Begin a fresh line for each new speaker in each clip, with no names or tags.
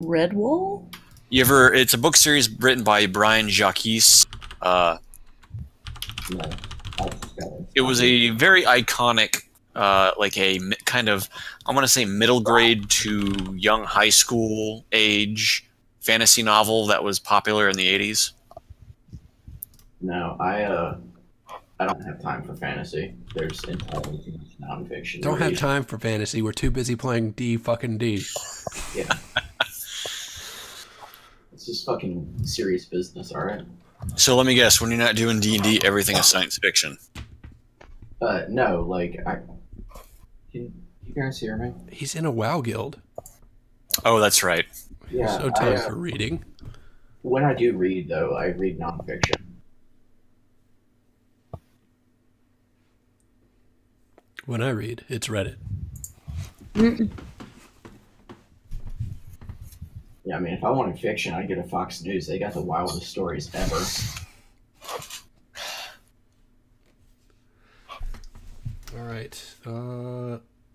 Redwall?
It's a book series written by Brian Jacques. Uh,
No,
it was a very iconic, like a kind of, I want to say middle grade to young high school age fantasy novel that was popular in the 80s.
no, I don't have time for fantasy. There's entirely too much nonfiction.
Don't have time for fantasy. We're too busy playing D fucking D.
Yeah. It's just fucking serious business, alright?
So let me guess, when you're not doing D&D, everything is science fiction.
No, like, can you guys hear me?
He's in a WoW guild.
Oh, that's right.
Yeah.
So time for reading.
When I do read, though, I read nonfiction.
When I read, it's Reddit.
Yeah, I mean, if I wanted fiction, I'd get a Fox News. They got the wildest stories ever.
All right.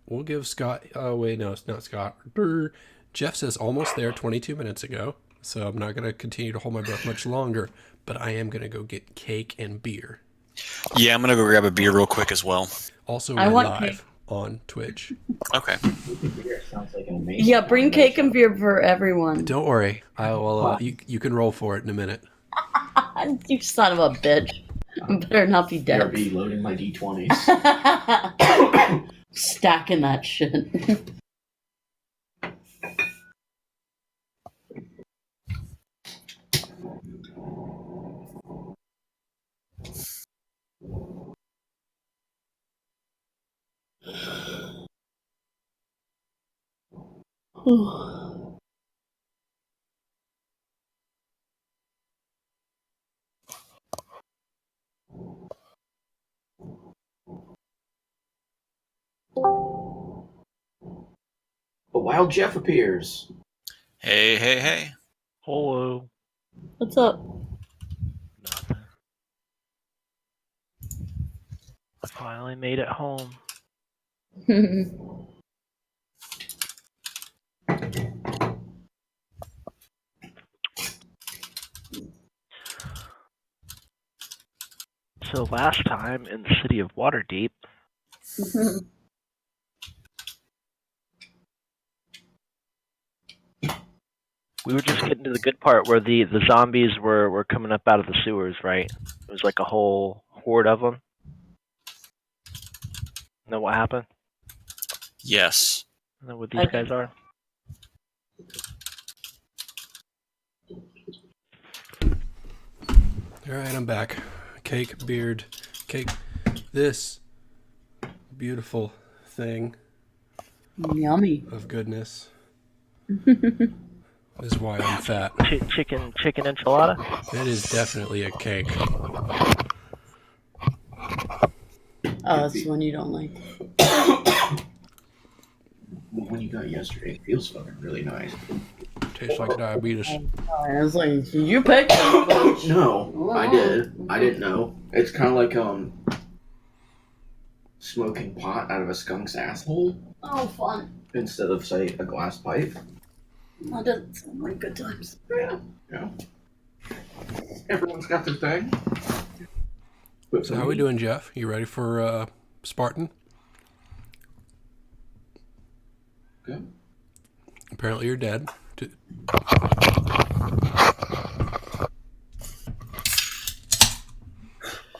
We'll give Scott... Oh, wait, no, it's not Scott. Jeff says almost there 22 minutes ago, so I'm not going to continue to hold my breath much longer, but I am going to go get cake and beer.
Yeah, I'm going to go grab a beer real quick as well.
Also,
I
we're
want
live
cake.
On Twitch.
Okay.
Beer sounds like an amazing
Yeah, bring cake
combination.
and beer for everyone.
Don't worry. I will. You can roll for it in a minute.
You son of a bitch. I better not be
Better
dead.
be loading my D20s.
Stacking that shit.
But Wild Jeff appears.
Hey, hey, hey.
Hello.
What's up?
Nothing. I finally made it home. So last time in the city of Waterdeep, we were just getting to the good part where the zombies were coming up out of the sewers, right? It was like a whole horde of them. Know what happened?
Yes.
Know what these guys are?
All right, I'm back. Cake, beard, cake. This beautiful thing
Yummy.
of goodness is why I'm fat.
Chicken enchilada?
It is definitely a cake.
Oh, that's the one you don't like.
When you got yesterday, it feels fucking really nice.
Tastes like diabetes.
I was like, you picked it.
No, I did. I didn't know. It's kind of like smoking pot out of a skunk's asshole
Oh, fun.
instead of, say, a glass pipe.
That doesn't sound like good times.
Yeah. Everyone's got their thing.
So how we doing, Jeff? You ready for Spartan?
Good.
Apparently you're dead.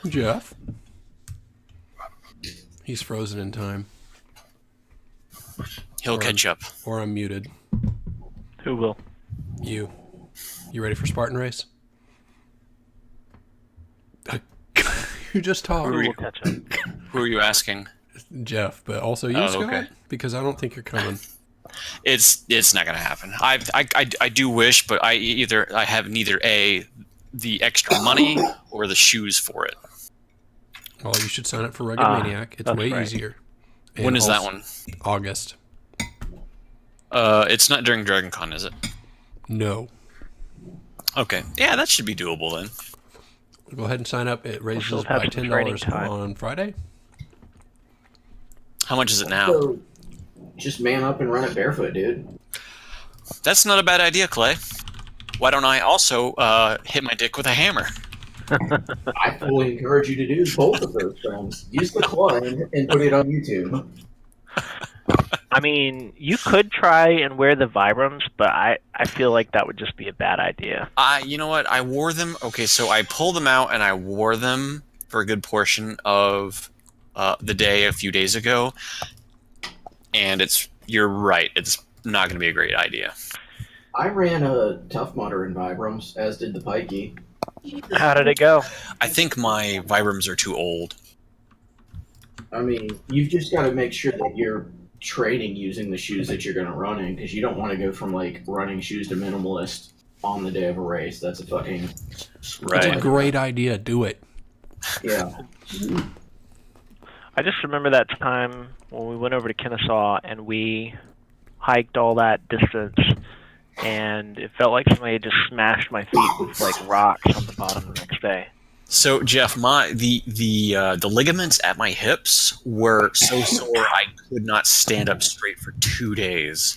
Jeff? He's frozen in time.
He'll catch up.
Or I'm muted.
Who will?
You ready for Spartan race? You just
Who are
talked.
you?
We'll catch up.
Who are you asking?
Jeff, but also you,
Oh,
Scott?
okay.
Because I don't think you're coming.
It's not gonna happen. I do wish, but I have neither the extra money or the shoes for it.
Well, you should sign up for Rugged Maniac. It's
that's
way
right.
easier.
When
And
is that
also-
one?
August.
It's not during Dragon Con, is it?
No.
Okay. Yeah, that should be doable then.
Go ahead and sign up. It raises
still have
by
some training
$10
time.
on Friday.
How much is it now?
So, just man up and run it barefoot, dude.
That's not a bad idea, Clay. Why don't I also hit my dick with a hammer?
I fully encourage you to do both of those things. Use the coin and put it on YouTube.
I mean, you could try and wear the Vibrams, but I feel like that would just be a bad idea.
You know what? I wore them. Okay, so I pulled them out and I wore them for a good portion of the day a few days ago. And you're right. It's not going to be a great idea.
I ran a Tough Mudder in Vibrams, as did the Pikey.
How did it go?
I think my Vibrams are too old.
I mean, you've just got to make sure that you're training using the shoes that you're going to run in, because you don't want to go from like running shoes to minimalist on the day of a race. That's a fucking
It's a
Right.
great idea. Do it.
yeah.
I just remember that time when we went over to Kennesaw and we hiked all that distance, and it felt like somebody had just smashed my feet with like rocks on the bottom the next day.
So Jeff, the ligaments at my hips were so sore I could not stand up straight for 2 days.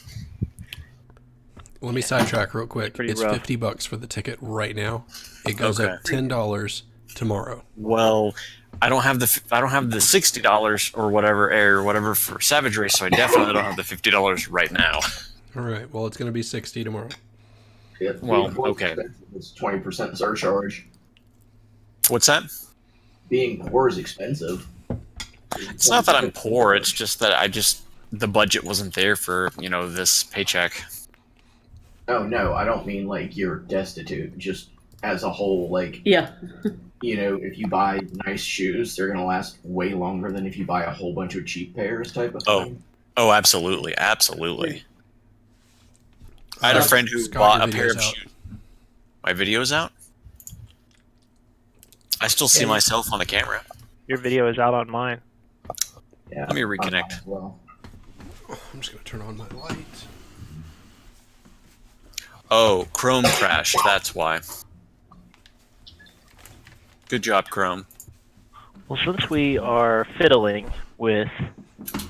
Let me sidetrack real quick.
Pretty
It's
rough.
$50 for the ticket right now. It goes
Okay.
up $10 tomorrow.
Well, I don't have the $60 or whatever for Savage Race, so I definitely don't have the $50 right now.
All right. Well, it's going to be $60 tomorrow.
Well, okay.
It's 20% surcharge.
What's that?
Being poor is expensive.
It's not that I'm poor. It's just that the budget wasn't there for this paycheck.
Oh no, I don't mean like you're destitute. Just as a whole, like
Yeah.
if you buy nice shoes, they're gonna last way longer than if you buy a whole bunch of cheap pairs, type of thing.
Oh, absolutely, absolutely. I had a friend who
Scott,
bought
your
a pair of
video's out.
shoes. My video's out? I still see myself on the camera.
Your video is out on mine.
Yeah.
Let me reconnect.
Well,
I'm just going to turn on my light.
Oh, Chrome crashed. That's why. Good job, Chrome.
Well, since we are fiddling with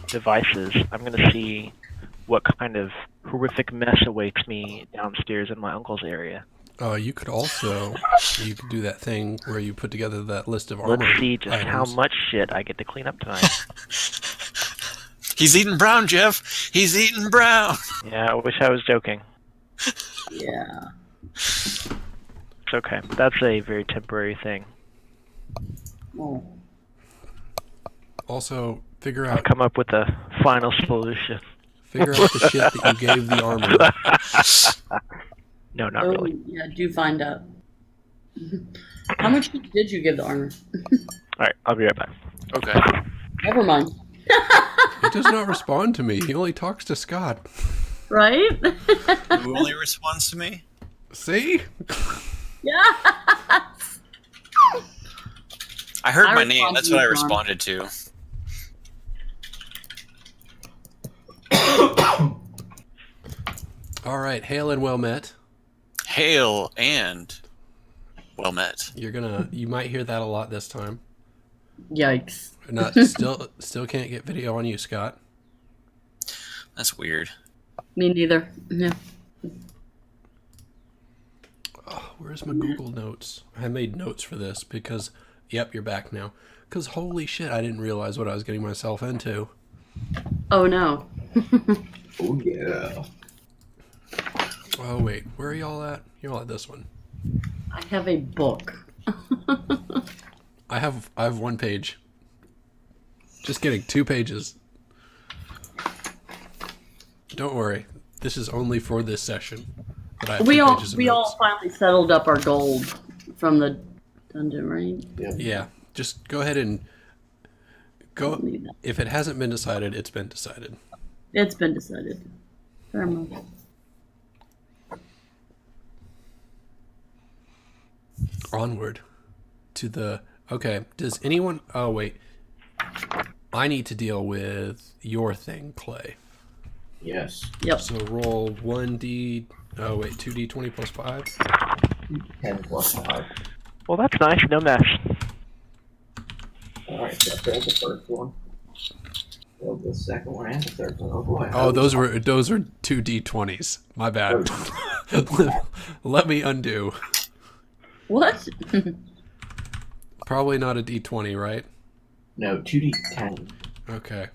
devices, I'm going to see what kind of horrific mess awaits me downstairs in my uncle's area.
You could do that thing where you put together that list of armor
Let's see just how
items.
much shit I get to clean up tonight.
He's eating brown, Jeff. He's eating brown.
Yeah, I wish I was joking.
Yeah.
It's okay. That's a very temporary thing.
Oh.
Also, figure
I'll
out
come up with a final solution.
the shit that you gave the armor.
No, not really.
Yeah, do find out. How much did you give the armor?
All right, I'll be right back.
Okay.
Never mind.
He does not respond to me. He only talks to Scott.
Right?
Who only responds to me?
See?
Yeah.
I heard
I
my name.
respond
That's
to
what I
you, John.
responded to.
All right. Hail and well met.
Hail and well met.
You might hear that a lot this time.
Yikes.
Still can't get video on you, Scott.
That's weird.
Me neither. Yeah.
Oh, where's my Google Notes? I made notes for this because, yep, you're back now. Because holy shit, I didn't realize what I was getting myself into.
Oh no.
oh yeah.
Oh wait, where are y'all at? You're all at this one.
I have a book.
I have 1 page. Just kidding, 2 pages. Don't worry, this is only for this session. But I have
We
2
all
pages of
we
notes.
all finally settled up our gold from the dungeon, right?
Yeah, just go ahead and go.
Need that.
If it hasn't been decided, it's been decided.
It's been decided. Fair enough.
Onward to the. Okay, does anyone. Oh, wait. I need to deal with your thing, Clay.
Yes.
Yep.
So roll 1d. Oh, wait, 2d20 plus 5.
10 plus 5.
Well, that's nice. No mess.
Alright, so there's the first one. Well, the second one and the third one. Oh boy.
Oh, those are two D20s. My bad. Let me undo.
What?
Probably not a D20, right?
No, 2d10.
Okay.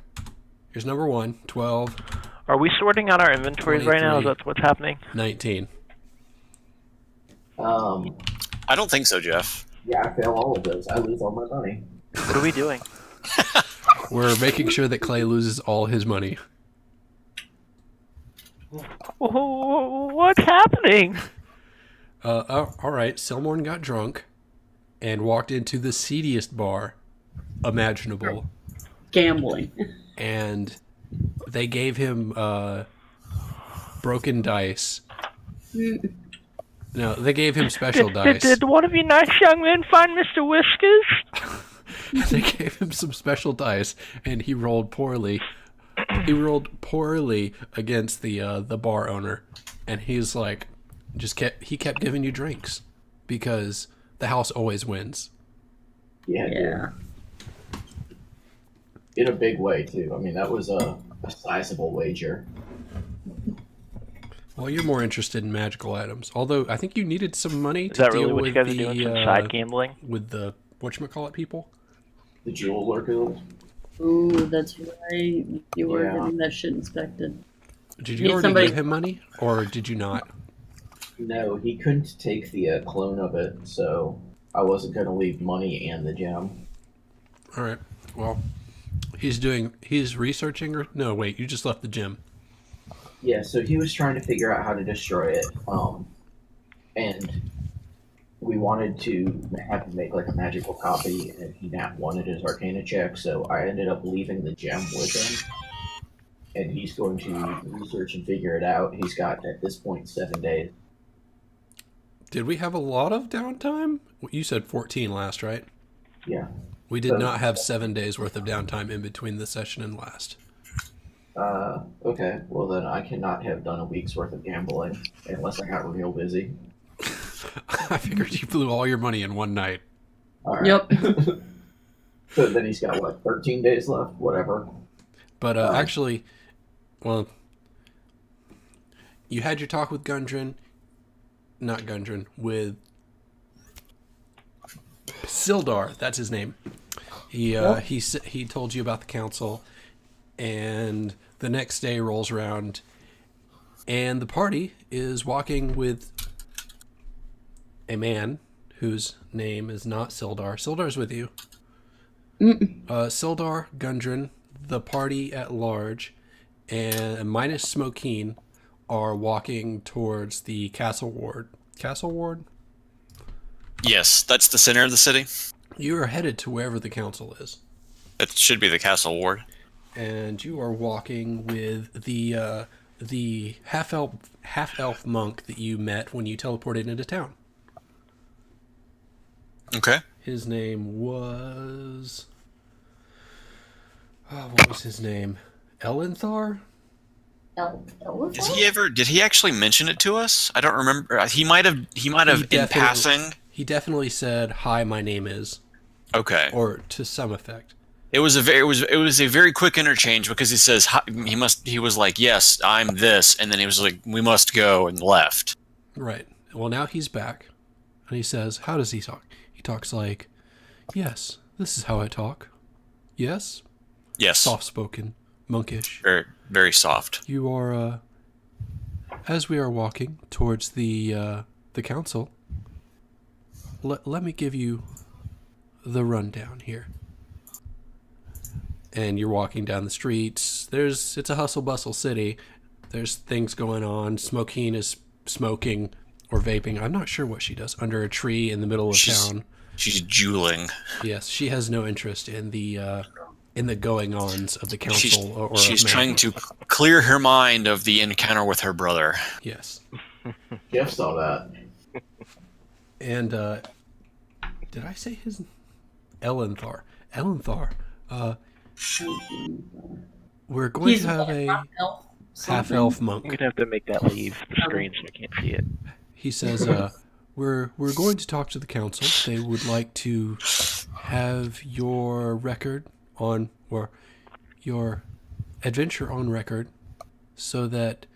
Here's number 1, 12,
Are we sorting out our inventories right now? Is
23.
that what's happening?
19.
I don't think so, Jeff.
Yeah, I fail all of those. I lose all my money.
What are we doing?
We're making sure that Clay loses all his money.
What's happening?
All right. Selmorn got drunk and walked into the seediest bar imaginable,
Gambling.
and they gave him broken dice. No, they gave him special dice.
Did one of you nice young men find Mr. Whiskers?
They gave him some special dice, and he rolled poorly. He rolled poorly against the bar owner, and he's like, he kept giving you drinks because the house always wins.
Yeah.
Yeah.
In a big way too. I mean, that was a sizable wager.
Well, you're more interested in magical items, although I think you needed some money
Is
to
that
deal
really what
with
you guys are doing? Some side gambling?
with the whatchamacallit people.
The Jewel Lurker.
Ooh, that's right. You were
Yeah.
getting that shit inspected.
Did you
Need
already
somebody-
give him money, or did you not?
No, he couldn't take the clone of it, so I wasn't going to leave money and the gem.
All right. Well, he's researching, or no? Wait, you just left the gym.
Yeah, so he was trying to figure out how to destroy it, and we wanted to have him make like a magical copy, and he not wanted his Arcana check, so I ended up leaving the gem with him, and he's going to research and figure it out. He's got, at this point, 7 days.
Did we have a lot of downtime? You said 14 last, right?
Yeah.
We did not have 7 days worth of downtime in between this session and last.
Okay, well then I cannot have done a week's worth of gambling, unless I got real busy.
I figured you blew all your money in one night.
Alright.
Yep.
So then he's got, what, 13 days left? Whatever.
But actually, well, you had your talk with Gundren. Not Gundren, with Sildar. That's his name. He told you about the council, and the next day rolls around, and the party is walking with a man whose name is not Sildar. Sildar's with you. Sildar, Gundren, the party at large, and minus Smokeen are walking towards the castle ward. Castle ward?
Yes, that's the center of the city.
You are headed to wherever the council is.
It should be the castle ward.
And you are walking with the half elf monk that you met when you teleported into town.
Okay.
His name was what was his name? Elenthar?
Did he actually mention it to us? I don't remember. He might have in passing.
He definitely said, "Hi, my name is,"
Okay.
or to some effect.
It was a very quick interchange because he says he was like, "Yes, I'm this," and then he was like, "We must go," and left.
Right. Well, now he's back, and he says, "How does he talk?" He talks like, "Yes, this is how I talk. Yes,
Yes.
soft-spoken, monkish.
Very very soft.
You are, as we are walking towards the council. Let me give you the rundown here." And you're walking down the streets. It's a hustle bustle city. There's things going on. Smokeen is smoking or vaping. I'm not sure what she does under a tree in the middle of town.
She's jeweling.
Yes, she has no interest in the going-ons of the council or
She's
of
trying to clear her mind of the encounter with her brother.
Yes.
Jeff saw that.
And did I say his Elenthar? Elenthar. We're going to have a half-elf monk.
I'm gonna have to make that leave the screen so I can't see it.
He says, we're going to talk to the council. They would like to have your record on, or your adventure on record so that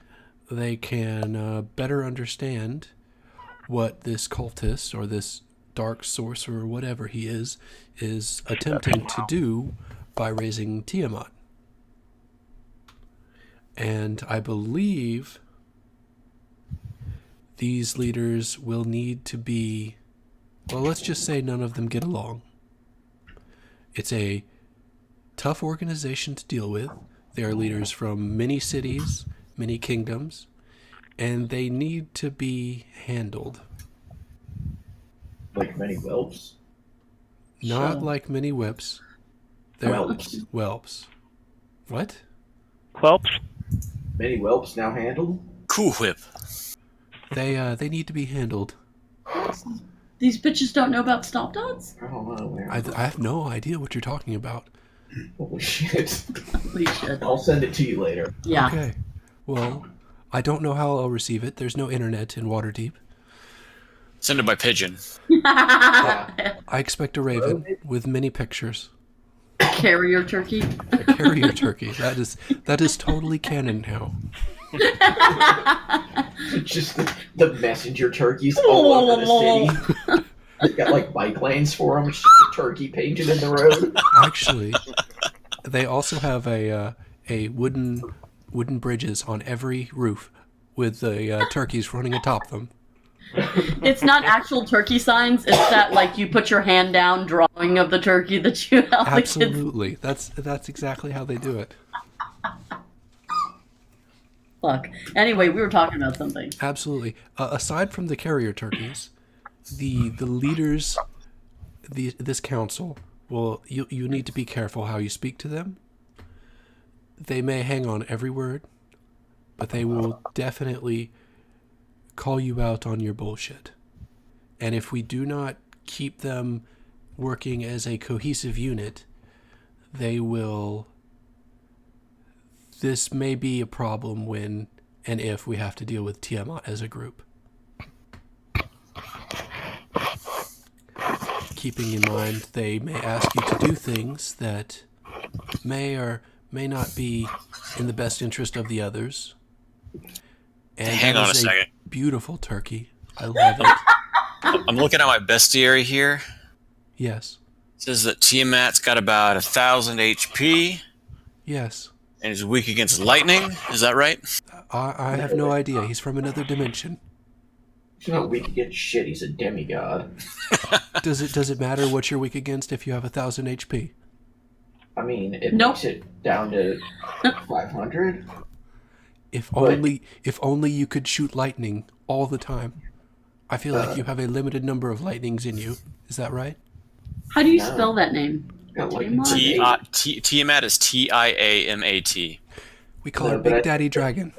they can better understand what this cultist or this dark sorcerer or whatever he is attempting to do by raising Tiamat. And I believe these leaders will need to be, well, let's just say none of them get along. It's a tough organization to deal with. They are leaders from many cities, many kingdoms, and they need to be handled.
Like many whelps.
Not
Sure.
like many whips. They're
Whelps.
whelps. What?
Quelps?
Many whelps now handled.
Cool Whip.
They need to be handled.
These bitches don't know about stop dots?
I don't know. Man.
I have no idea what you're talking about.
Holy shit.
Holy shit.
I'll send it to you later.
Yeah.
Okay. Well, I don't know how I'll receive it. There's no internet in Waterdeep.
Send it by pigeon.
I expect a raven with many pictures.
Carrier turkey.
A carrier turkey. That is totally canon now.
Just the messenger turkeys all over the city. They've got like bike lanes for them. It's just a turkey painted in the road.
Actually, they also have a wooden bridges on every roof with the turkeys running atop them.
It's not actual turkey signs. It's that like you put your hand down drawing of the turkey that you held.
Absolutely. That's exactly how they do it.
Fuck. Anyway, we were talking about something.
Absolutely. Aside from the carrier turkeys, the leaders, this council, well, you need to be careful how you speak to them. They may hang on every word, but they will definitely call you out on your bullshit. And if we do not keep them working as a cohesive unit, they will... This may be a problem when and if we have to deal with Tiamat as a group. Keeping in mind they may ask you to do things that may or may not be in the best interest of the others. And
Hang
that
on a
is
second.
Beautiful turkey. I love it.
I'm looking at my bestiary here.
Yes.
It says that Tiamat's got about 1,000 HP
Yes.
and is weak against lightning. Is that right?
I have no idea. He's from another dimension.
He's not weak against shit. He's a demigod.
Does it matter what you're weak against if you have 1,000 HP?
I mean, it
Nope.
makes it down to 500.
If
But-
only you could shoot lightning all the time. I feel like you have a limited number of lightnings in you. Is that right?
How do you
No.
spell that name?
Got like
Tiamat?
Tiamat is Tiamat.
We call
No,
her
but
Big
I-
Daddy Dragon.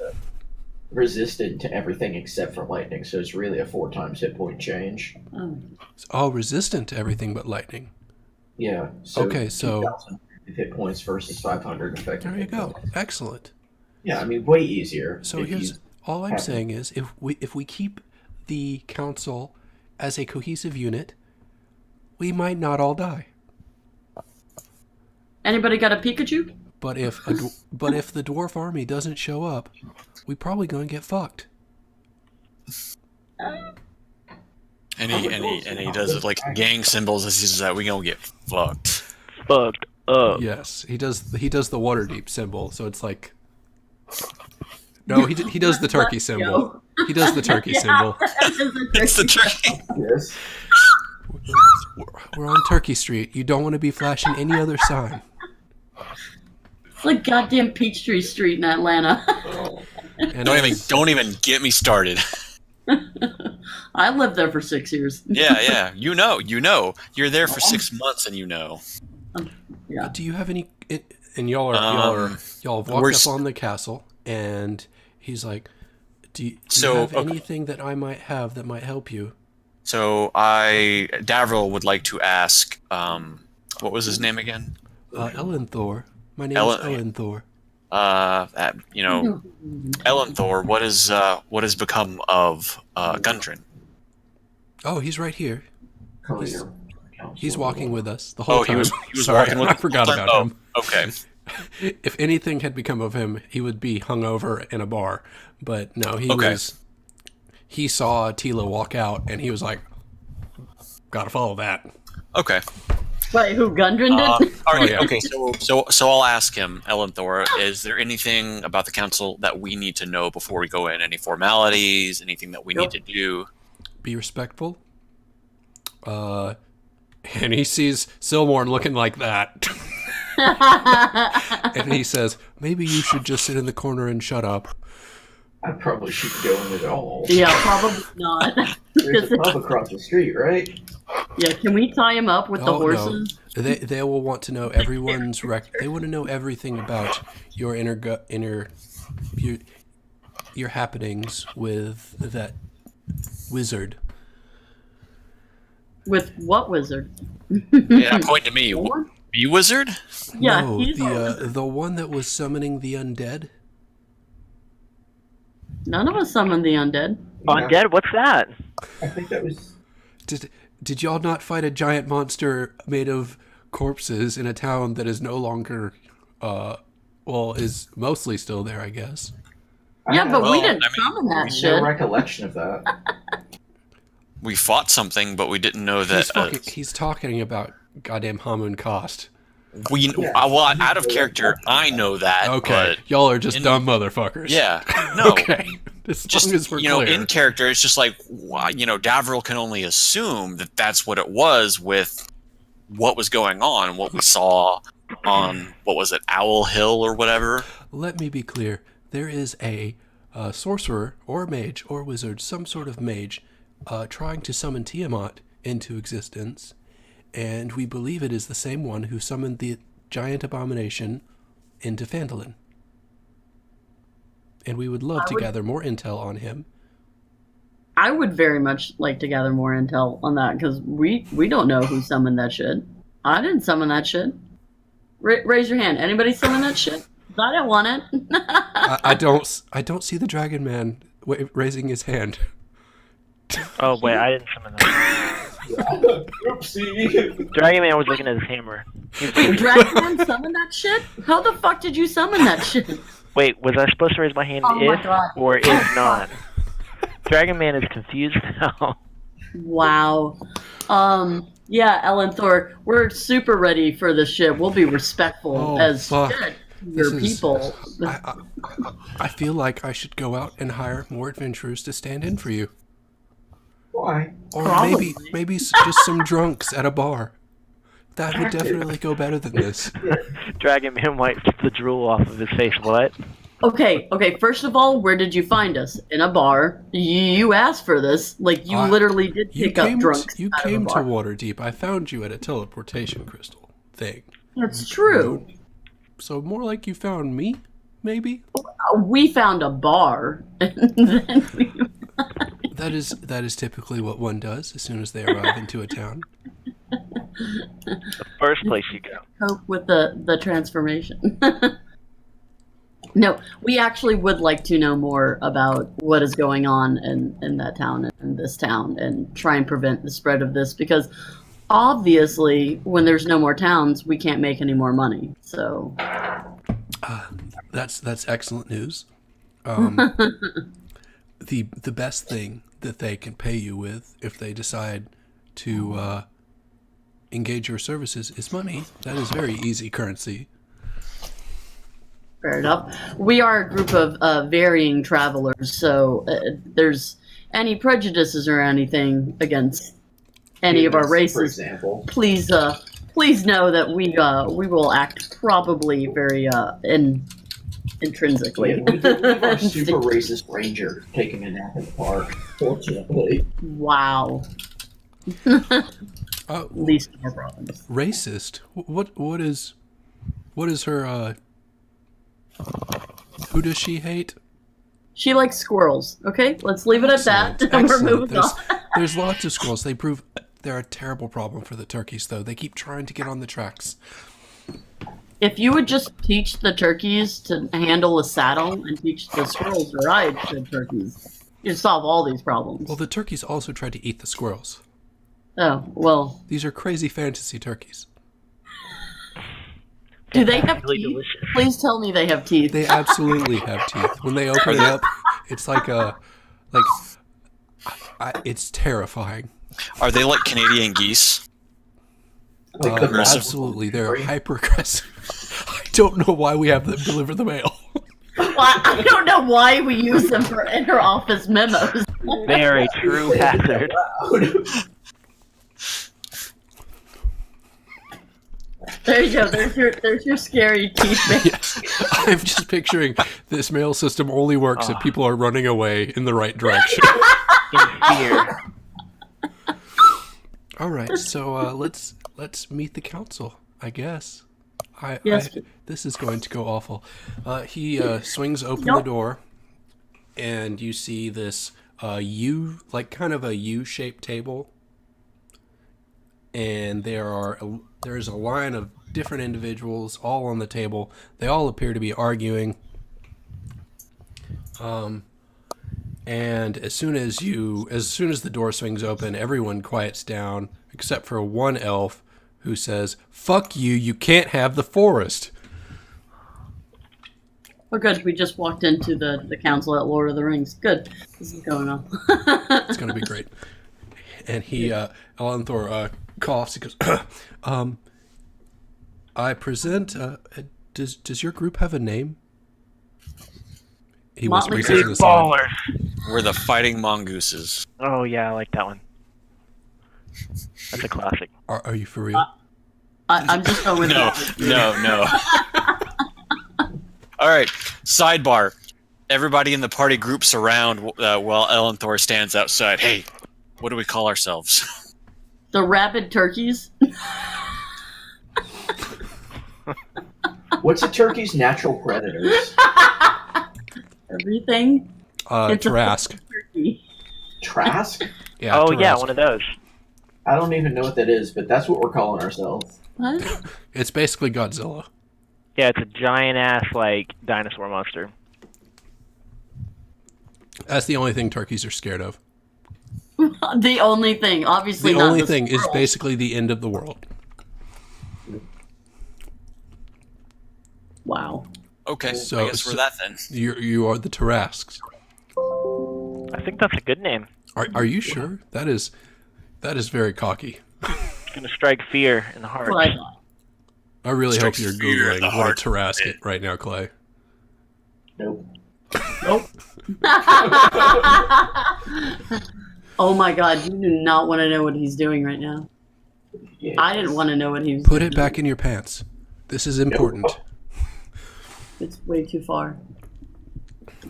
resistant to everything except for lightning, so it's really a 4 times hit point change.
Oh.
It's all resistant to everything but lightning.
Yeah. So
Okay, so-
2,000 hit points versus 500 effective.
There you
hit
go.
points.
Excellent.
Yeah, I mean, way easier.
So
if
here's
you-
all I'm
have-
saying is if we keep the council as a cohesive unit, we might not all die.
Anybody got a Pikachu?
But if the dwarf army doesn't show up, we probably gonna get fucked.
And he does it like gang symbols as he says that we gonna get fucked.
Fucked up.
Yes, he does the Waterdeep symbol, so it's like. No, he does the turkey symbol. He does the turkey symbol.
It's the turkey.
Yes.
We're on Turkey Street. You don't want to be flashing any other sign.
It's like goddamn Peachtree Street in Atlanta.
And
Don't even get me started.
I lived there for 6 years.
Yeah. You know. You're there for 6 months and you know.
Yeah.
do you have any? And y'all have walked
we're
up on the castle, and he's like, "Do you
So,
have
okay.
anything that I might have that might help you?"
So Davriel would like to ask, what was his name again?
Ellenthor. My name
Ellen-
is Ellenthor.
Ellenthor. What has become of Gundren?
Oh, he's right here.
Come
He's-
here.
He's walking with us the whole
Oh,
time.
he was
Sorry,
walking with
I
us the
forgot
whole time?
about him.
Okay.
if anything had become of him, he would be hungover in a bar. But no,
Okay.
he saw Tila walk out, and he was like, "Gotta follow that."
Okay.
Wait, who Gundren did?
All right.
yeah.
Okay. So I'll ask him, Elenthor. Is there anything about the council that we need to know before we go in? Any formalities? Anything that we need to do?
Be respectful. And he sees Silmorn looking like that. And he says, maybe you should just sit in the corner and shut up.
I probably shouldn't go in at all.
Yeah, probably not.
There's a pub across the street, right?
Yeah, can we tie him up with the
Oh,
horses?
no. They will want to know everyone's They want to know everything about your your happenings with that wizard.
With what wizard?
Yeah, point to me.
Silmorn?
You wizard?
Yeah,
No,
he's
the one that was summoning the undead.
none of us summoned the undead.
Undead? What's that?
I think that was.
Did y'all not fight a giant monster made of corpses in a town that is no longer, is mostly still there, I guess?
Yeah, but we
Well,
didn't
I mean,
summon that
no
shit.
recollection of that.
We fought something, but we didn't know that.
He's talking about goddamn Hamun Cost.
Out of character, I know that.
Okay, y'all are just
in-
dumb motherfuckers.
But yeah. No.
Okay. As
Just
long as we're clear.
in character, it's just like Davril can only assume that that's what it was with what was going on, what we saw on what was it, Owl Hill or whatever.
Let me be clear. There is a sorcerer or mage or wizard, some sort of mage, trying to summon Tiamat into existence, and we believe it is the same one who summoned the giant abomination into Phandalin. And we would love to gather more intel on him.
I would very much like to gather more intel on that because we don't know who summoned that shit. I didn't summon that shit. Raise your hand. Anybody summon that shit? I didn't want it.
I don't see the Dragon Man raising his hand.
Oh, wait, I didn't summon that.
Oopsie.
Dragon Man was looking at his hammer.
Dragon summoned that shit? How the fuck did you summon that shit?
Wait, was I supposed to raise my hand
Oh my
if
God.
or if not? Dragon Man is confused now.
Wow. Yeah, Elenthor, we're super ready for the shit. We'll be respectful
Oh,
as
fuck.
shit to your
This is-
people.
I feel like I should go out and hire more adventurers to stand in for you.
Why?
Or
Probably.
maybe just some drunks at a bar. That would definitely go better than this.
Dragon Man wipes the drool off of his face. What?
Okay, first of all, where did you find us? In a bar. You asked for this. Like, you literally did pick up drunks.
You
out of a
came to
bar.
Waterdeep. I found you at a teleportation crystal thing.
That's true.
So more like you found me, maybe?
We found a bar. And then we...
That is typically what one does as soon as they arrive into a town.
First place you go.
cope with the transformation. No, we actually would like to know more about what is going on in that town and this town and try and prevent the spread of this because obviously when there's no more towns, we can't make any more money. So
That's excellent news. The best thing that they can pay you with if they decide to engage your services is money. That is very easy currency.
fair enough. We are a group of varying travelers, so there's any prejudices or anything against any of our
For
races,
example.
please know that we will act probably very intrinsically.
We did leave our super racist ranger taking a nap in the park, fortunately.
Wow. Least of our problems.
Racist? What is her? Who does she hate?
She likes squirrels. Okay, let's leave it at that.
Excellent,
We're
excellent.
moving on.
There's lots of squirrels. They prove they're a terrible problem for the turkeys, though. They keep trying to get on the tracks.
If you would just teach the turkeys to handle a saddle and teach the squirrels to ride the turkeys, you'd solve all these problems.
Well, the turkeys also try to eat the squirrels.
Oh, well,
These are crazy fantasy turkeys.
Do they have
fantastically
teeth?
delicious.
Please tell me they have teeth.
They absolutely have teeth. When they open it up, it's like it's terrifying.
Are they like Canadian geese?
Like the massive-
Absolutely, they're hyper aggressive. I don't know why we have them deliver the mail.
Well, I don't know why we use them for inter-office memos.
They are a true hazard.
There you go. There's your scary teeth.
Yes. I'm just picturing this mail system only works if people are running away in the right direction.
In fear.
All right, so let's meet the council, I guess.
Yes.
This is going to go awful. He swings open the
Nope.
door, and you see this kind of a U-shaped table, and there's a line of different individuals all on the table. They all appear to be arguing. And as soon as the door swings open, everyone quiets down except for one elf who says, "Fuck you, you can't have the forest."
Oh, good. We just walked into the council at Lord of the Rings. Good. This is going on.
It's going to be great. And he, Alanthor, coughs. He goes, I present, does your group have a name? He
Motley
whispers into
Big
the side.
baller.
We're the Fighting Mongooses.
Oh yeah, I like that one. That's a classic.
Are you for real?
I'm just going with
No, no. All right, sidebar. Everybody in the party groups around while Elenthor stands outside. Hey, what do we call ourselves?
the rabid turkeys.
What's a turkey's natural predators?
Everything. It's a
Trask.
turkey.
Trask?
Yeah,
Oh yeah,
Tarask.
one of those.
I don't even know what that is, but that's what we're calling ourselves.
What?
It's basically Godzilla.
Yeah, it's a giant ass like dinosaur monster.
That's the only thing turkeys are scared of.
The only thing, obviously
The
not
only
the
thing is
squirrel.
basically the end of the world.
Wow.
Okay,
So-
I guess we're that then.
You are the Tarasks.
I think that's a good name.
Are you sure? That is very cocky.
It's gonna strike fear in the heart.
That's what I thought.
I really hope
Strikes
you're
fear in
Googling
the
what a
heart.
Tarask is right now, Clay.
Nope.
Oh my god, you do not want to know what he's doing right now.
Yeah.
I didn't want to know what he was
Put
doing.
it back in your pants. This is important.
It's way too far.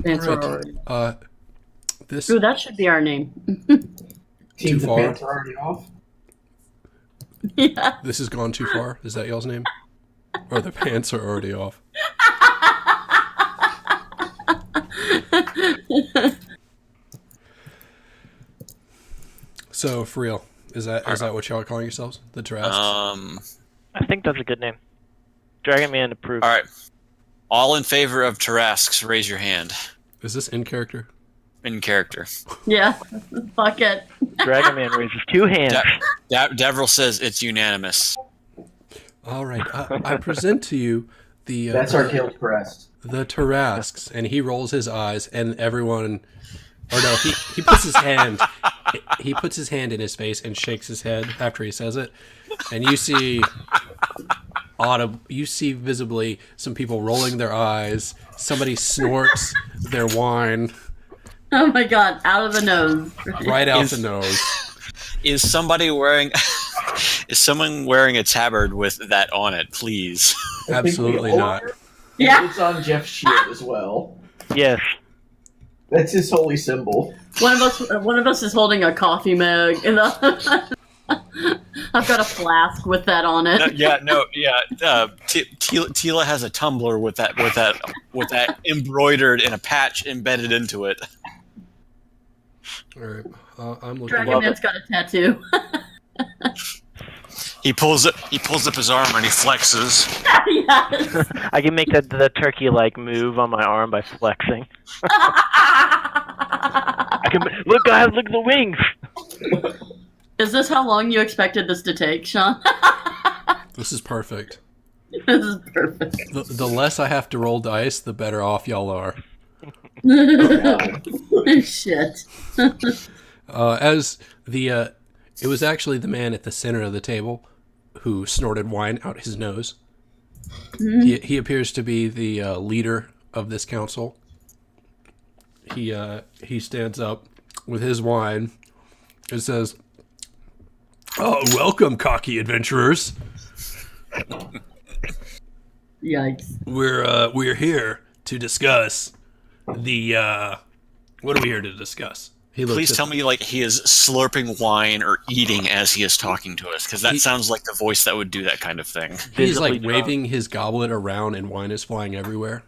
Pants are
Alright.
already.
This
Ooh, that should be our name.
Team
Too
the
far?
pants are already off.
Yeah.
this has gone too far. Is that y'all's name? Or the pants are already off. So for real, is that what y'all are calling yourselves? The Tarasks?
I think that's a good name. Dragon Man approved.
All right. All in favor of Tarasks, raise your hand.
Is this in character?
In character.
Yeah. Fuck it.
Dragon Man raises two hands.
Devril says it's unanimous.
All right, I present to you the
That's our guild crest.
the Tarasks, and he rolls his eyes, and everyone, or no, he puts his hand, he puts his hand in his face and shakes his head after he says it, and you see visibly some people rolling their eyes. Somebody snorts their wine
Oh my god, out of the nose.
right out the nose.
Is somebody wearing is someone wearing a tabard with that on it, please?
I think we
Absolutely
all
not.
are.
Yeah.
It's on Jeff's shield as well.
Yes.
That's his holy symbol.
One of us is holding a coffee mug, and I've got a flask with that on it.
Tila has a tumbler with that embroidered in a patch embedded into it.
All right, I'm looking.
Dragon Man's got a tattoo.
He pulls up his arm and he flexes.
Yes.
I can make the turkey like move on my arm by flexing. I can look, guys, look at the wings.
Is this how long you expected this to take, Sean?
This is perfect.
This is perfect.
The less I have to roll dice, the better off y'all are.
Shit.
As the it was actually the man at the center of the table who snorted wine out his nose. He appears to be the leader of this council. He stands up with his wine and says, "Oh, welcome, cocky adventurers.
Yikes.
We're here to discuss the what are we here to discuss?"
Please tell me like he is slurping wine or eating as he is talking to us, because that sounds like the voice that would do that kind of thing.
He's like waving his goblet around and wine is flying everywhere.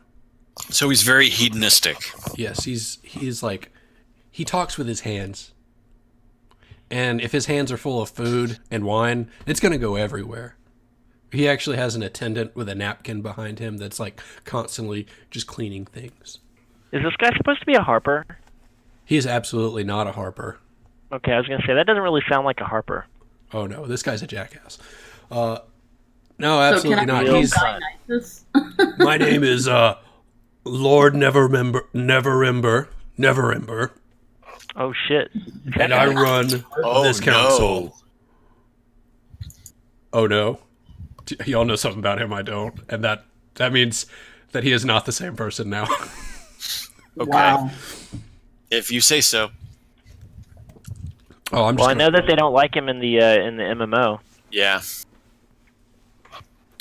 So he's very hedonistic.
Yes, he's like, he talks with his hands. And if his hands are full of food and wine, it's going to go everywhere. He actually has an attendant with a napkin behind him that's like constantly just cleaning things.
Is this guy supposed to be a harper?
He is absolutely not a harper.
Okay, I was going to say, that doesn't really sound like a harper.
Oh no, this guy's a jackass. No, absolutely not.
He's
Dionysus?
My name is Lord Neverember.
Oh, shit.
And I run this council.
No.
Oh no. Y'all know something about him I don't. And that means that he is not the same person now.
Okay.
Wow.
If you say so.
Oh,
Well, I know that they don't like him in the MMO.
Yeah.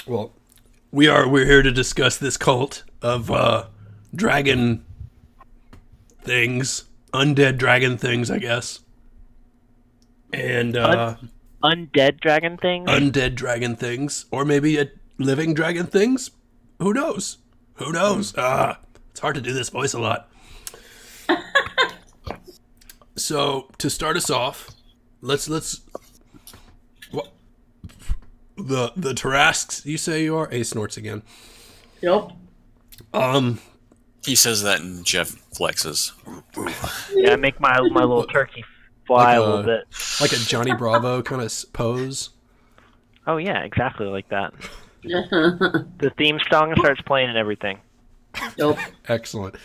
Well, we're here to discuss this cult of dragon things, undead dragon things, I guess. And
Undead dragon things?
undead dragon things, or maybe a living dragon things. Who knows? Who knows? It's hard to do this voice a lot. So to start us off, let's what the Tarasks you say you are? Ace snorts again.
Yep.
He says that and Jeff flexes.
Yeah, make my little turkey fly a little bit.
Like a Johnny Bravo kind of pose.
Oh, yeah, exactly like that. The theme song starts playing and everything.
Yep.
Excellent.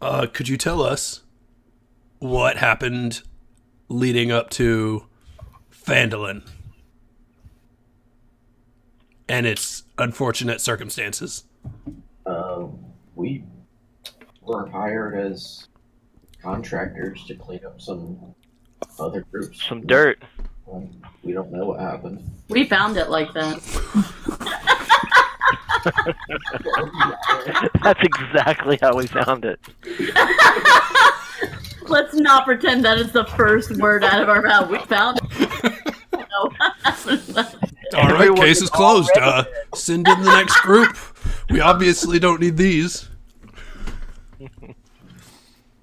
Could you tell us what happened leading up to Phandalin and its unfortunate circumstances?
We were hired as contractors to clean up some other groups.
Some dirt.
We don't know what happened.
We found it like that.
That's exactly how we found it.
Let's not pretend that is the first word out of our mouth. We found it. No.
All right,
Everyone
case
is
is closed.
already
Send in the next group. We obviously don't need these.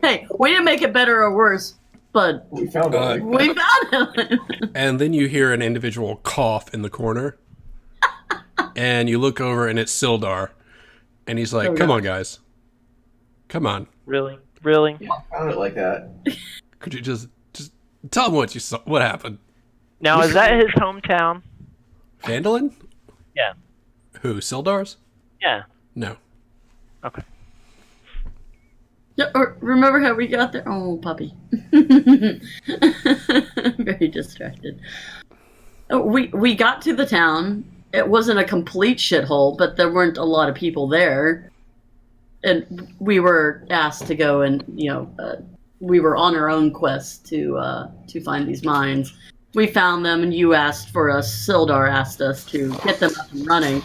Hey, we didn't make it better or worse, but
We found it.
we found it.
And then you hear an individual cough in the corner. And you look over and it's Sildar. And he's like, come on, guys. Come on.
Really? Really?
Found it like that.
Could you just tell him what you saw, what happened?
Now, is that his hometown?
Phandalin?
Yeah.
Who, Sildar's?
Yeah.
No.
Okay.
Yeah, or remember how we got there? Oh, puppy. Very distracted. Oh, we got to the town. It wasn't a complete shithole, but there weren't a lot of people there. And we were asked to go and, we were on our own quest to find these mines. We found them, and you asked for us. Sildar asked us to get them up and running.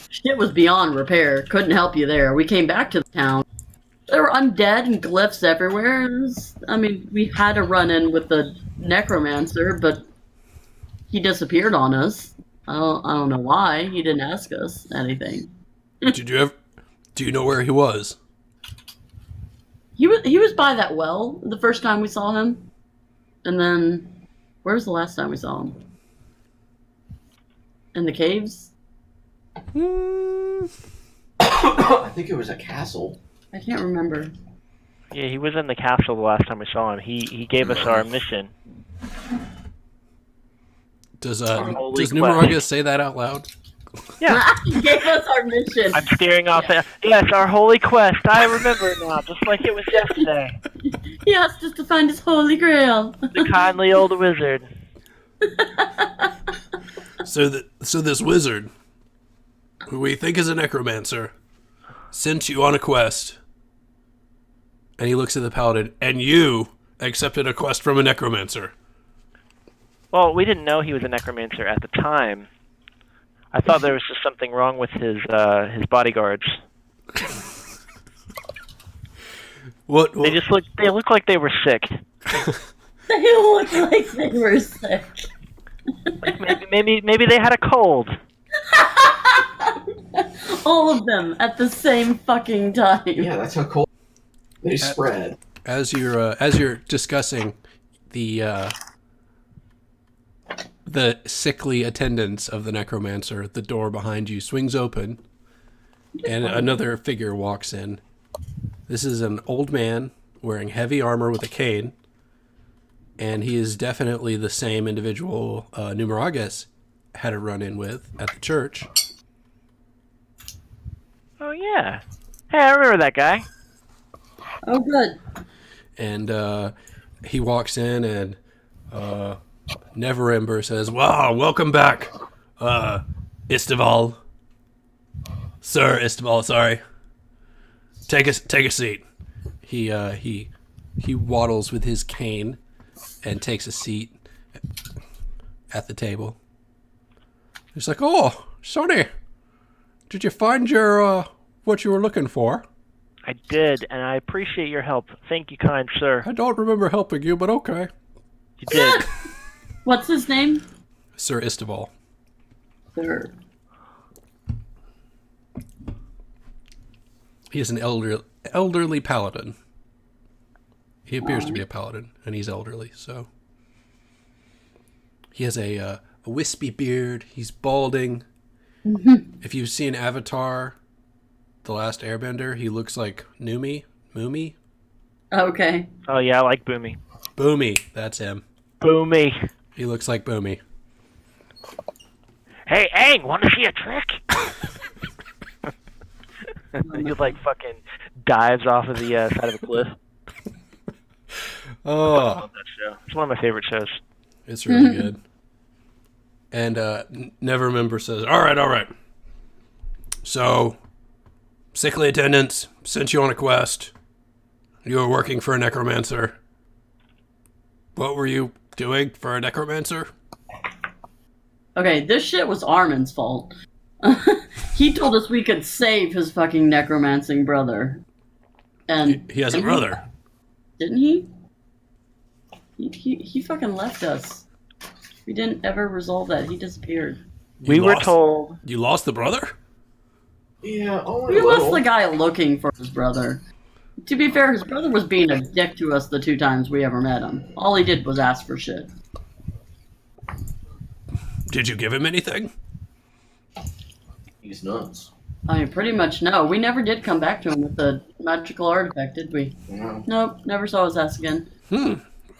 Shit was beyond repair. Couldn't help you there. We came back to the town. There were undead and glyphs everywhere. We had a run-in with the necromancer, but he disappeared on us. I don't know why. He didn't ask us anything.
Do you know where he was?
He was by that well the first time we saw him. And then, where was the last time we saw him? In the caves?
I think it was a castle.
I can't remember.
Yeah, he was in the castle the last time we saw him. He gave us our mission.
Does
Holy
Numeraga say that out loud?
Yeah.
He gave us our mission.
I'm steering off. Yes, our holy quest. I remember it now, just like it was yesterday.
He asked us to find his holy grail.
The kindly old wizard.
So this wizard, who we think is a necromancer, sent you on a quest. And he looks at the paladin, and you accepted a quest from a necromancer.
Well, we didn't know he was a necromancer at the time. I thought there was just something wrong with his bodyguards.
What?
They just looked like they were sick.
They looked like they were sick.
Like maybe they had a cold.
All of them at the same fucking time.
Yeah, that's how cold they spread.
As you're discussing the sickly attendance of the necromancer, the door behind you swings open, and another figure walks in. This is an old man wearing heavy armor with a cane, and he is definitely the same individual Numeragus had a run-in with at the church.
Oh yeah. Hey, I remember that guy.
Oh, good.
And he walks in, and Neverember says, "Wow, welcome back, Istival. Sir Istival, sorry. Take a seat." He waddles with his cane and takes a seat at the table. He's like, "Oh, Sonny, did you find your what you were looking for?"
I did, and I appreciate your help. Thank you, kind sir.
"I don't remember helping you, but okay."
You did.
What's his name?
Sir Istival.
Sir.
He is an elderly paladin. He appears to be a paladin, and he's elderly, so. He has a wispy beard. He's balding. If you've seen Avatar, The Last Airbender, he looks like Moomy.
Okay.
Oh yeah, I like Boomy.
Boomy, that's him.
Boomy.
He looks like Boomy.
Hey, Aang, want to see a trick? He like fucking dives off of the side of a cliff. I
Oh,
love that show. It's one of my favorite shows.
it's really good. And Neverember says, all right. So, sickly attendants sent you on a quest. You were working for a necromancer. What were you doing for a necromancer?
Okay, this shit was Armin's fault. He told us we could save his fucking necromancing brother. And
He has a brother.
Didn't he? He fucking left us. We didn't ever resolve that. He disappeared.
We were told.
You lost the brother?
Yeah, only
We
a
lost
little.
the guy looking for his brother. To be fair, his brother was being a dick to us the 2 times we ever met him. All he did was ask for shit.
Did you give him anything?
He's nuts.
I mean, pretty much no. We never did come back to him with the magical artifact, did we?
Yeah.
Nope, never saw his ass again.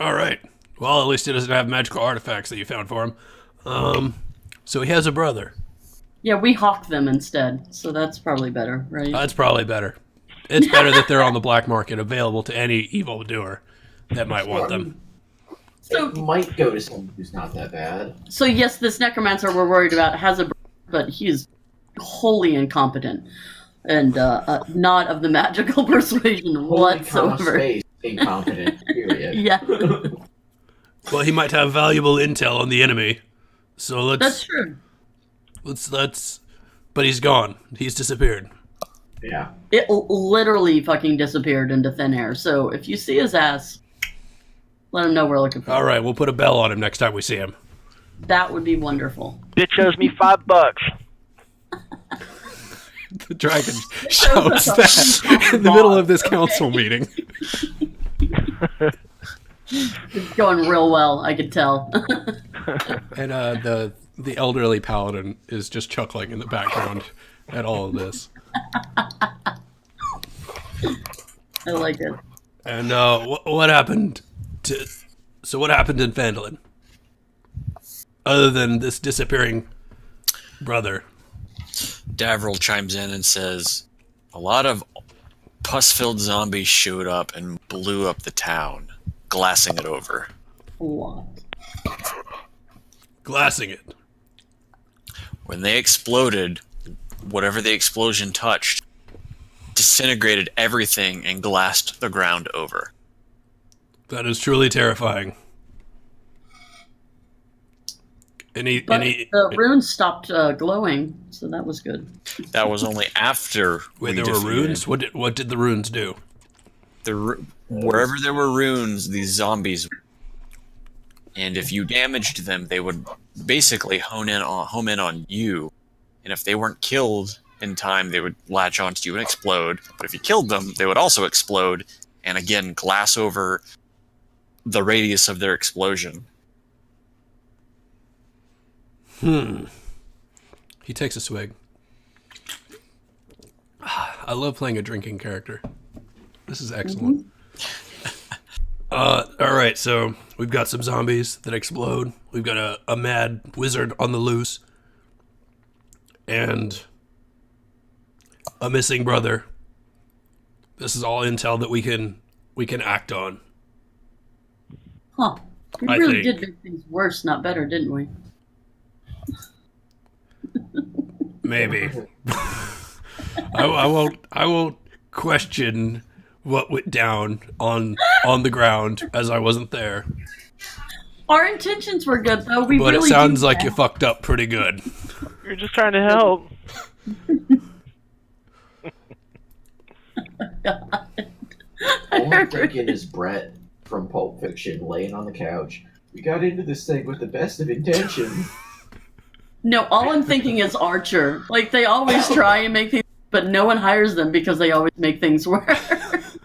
All right. Well, at least he doesn't have magical artifacts that you found for him. So he has a brother.
Yeah, we hawked them instead, so that's probably better, right?
That's probably better. It's better that they're on the black market, available to any evildoer that might want them.
It might go to someone who's not that bad.
So yes, this necromancer we're worried about has a brother, but he is wholly incompetent and not of the magical persuasion
Holy comma
whatsoever.
space, incompetent, period.
Yeah,
Well, he might have valuable intel on the enemy. So
that's true.
let's. But he's gone. He's disappeared.
Yeah.
It literally fucking disappeared into thin air. So if you see his ass, let him know we're looking for him.
All right, we'll put a bell on him next time we see him.
That would be wonderful.
Bitch owes me $5.
The dragon shouts that in the middle of this council meeting.
It's going real well, I could tell.
And the elderly paladin is just chuckling in the background at all of this.
I like it.
And what happened to? So what happened in Phandalin? Other than this disappearing brother.
Davril chimes in and says, a lot of pus-filled zombies showed up and blew up the town, glassing it over.
What?
Glassing it.
When they exploded, whatever the explosion touched disintegrated everything and glassed the ground over.
That is truly terrifying.
But the runes stopped glowing, so that was good.
That was only after
Wait,
we
there were
defeated-
runes? What did the runes do?
Wherever there were runes, these zombies, and if you damaged them, they would basically home in on you. And if they weren't killed in time, they would latch onto you and explode. But if you killed them, they would also explode and again glass over the radius of their explosion.
He takes a swig. I love playing a drinking character. This is excellent. All right, so we've got some zombies that explode. We've got a mad wizard on the loose. And a missing brother. This is all intel that we can act on.
Huh. We
I
really
think-
did make things worse, not better, didn't we?
Maybe. I won't question what went down on the ground as I wasn't there.
Our intentions were good, though. We
But
really
it sounds
did
like
that.
you fucked up pretty good.
You're just trying to help.
All I'm thinking is Brett from Pulp Fiction laying on the couch. We got into this thing with the best of intentions.
No, all I'm thinking is Archer. Like, they always try and make things, but no one hires them because they always make things worse.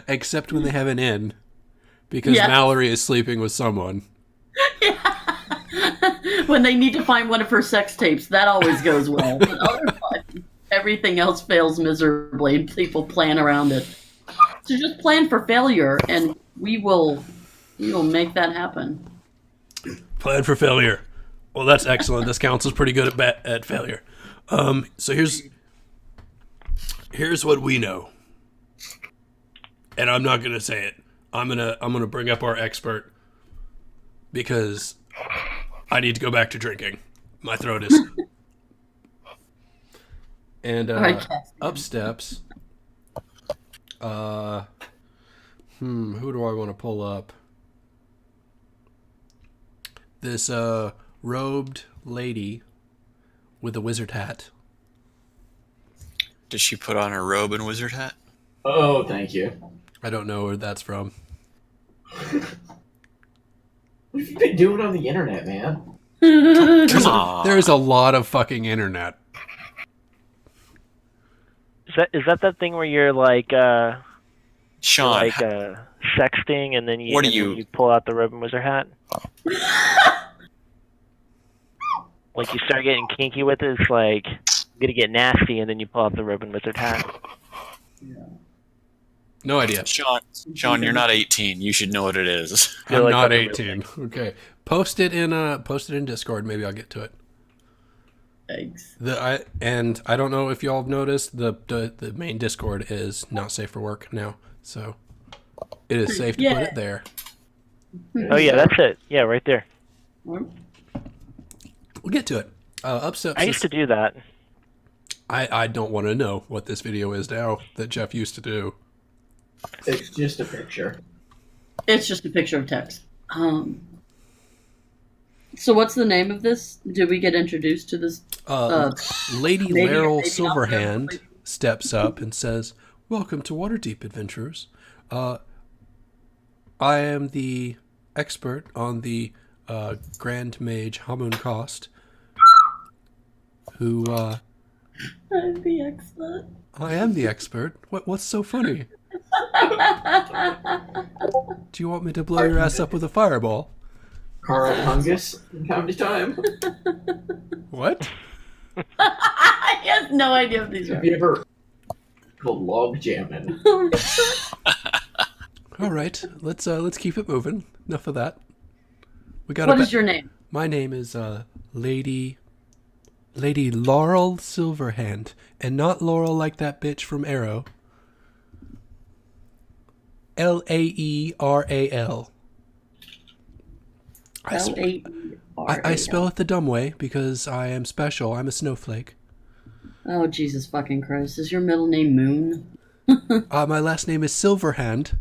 Except when they have an in. Because
Yeah.
Mallory is sleeping with someone.
When they need to find one of her sex tapes, that always goes well. But otherwise, everything else fails miserably. People plan around it. So just plan for failure, and we will make that happen.
Plan for failure. Well, that's excellent. This council's pretty good at failure. So here's what we know. And I'm not gonna say it. I'm gonna bring up our expert because I need to go back to drinking. My throat is. And
All right, Cass.
up steps. Who do I want to pull up? This robed lady with a wizard hat.
Did she put on her robe and wizard hat?
Oh, thank you.
I don't know where that's from.
What have you been doing on the internet, man?
Come on.
There is a lot of fucking internet.
Is that thing where you're like
Sean,
sexting and then
What do
and then
you-
you pull out the Robin Wizard hat? Like you start getting kinky with it, it's like you're gonna get nasty and then you pull out the Robin Wizard hat.
No idea.
Sean, you're not 18. You should know what it is.
Feel
I'm
like
not
that's a real
18. Okay. Post it in Discord. Maybe I'll get to it.
Thanks.
I don't know if y'all have noticed the main Discord is not safe for work now, so it is safe to put
Yeah.
it there.
Oh yeah, that's it. Yeah, right there.
We'll get to it. Upsteps.
I used to do that.
I don't want to know what this video is now that Jeff used to do.
It's just a picture.
It's just a picture of text. So what's the name of this? Did we get introduced to this?
Lady
maybe-
Laryl
maybe
Silverhand
not.
steps up and says, "Welcome to Waterdeep Adventurers. I am the expert on the Grand Mage Hamun Cost, who
I'm the expert.
I am the expert. What's so funny? Do you want me to blow your ass up with a fireball?
Carl Hungus from time to time.
What?
I have no idea what these are.
Have you ever called log jamming?
All right, let's keep it moving. Enough of that. We got.
What is your name?
My name is Lady Lady Laurel Silverhand, and not Laurel like that bitch from Arrow. Laeral. I spell it the dumb way because I am special. I'm a snowflake.
Oh, Jesus fucking Christ. Is your middle name Moon?
My last name is Silverhand.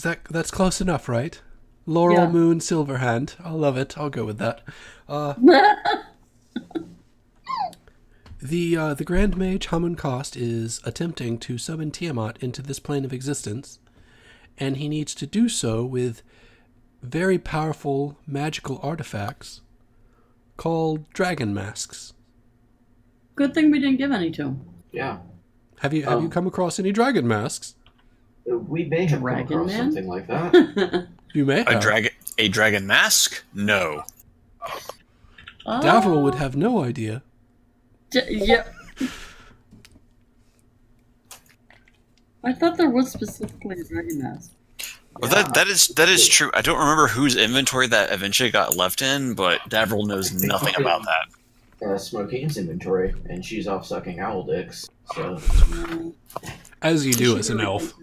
That's close enough, right? Laurel
Yeah.
Moon Silverhand. I love it. I'll go with that. The Grand Mage Hamuncost is attempting to summon Tiamat into this plane of existence, and he needs to do so with very powerful magical artifacts called dragon masks.
Good thing we didn't give any to him.
Yeah.
Have you come across any dragon masks?
We may have come
Dragon
across
Man?
something like that.
You may have.
A dragon mask? No.
Davriel would have no idea.
Yeah. I thought there was specifically a dragon mask.
Well, that is true. I don't remember whose inventory that eventually got left in, but Davriel knows nothing about that.
Smokine's inventory, and she's off sucking owl dicks. So
As you do as an elf.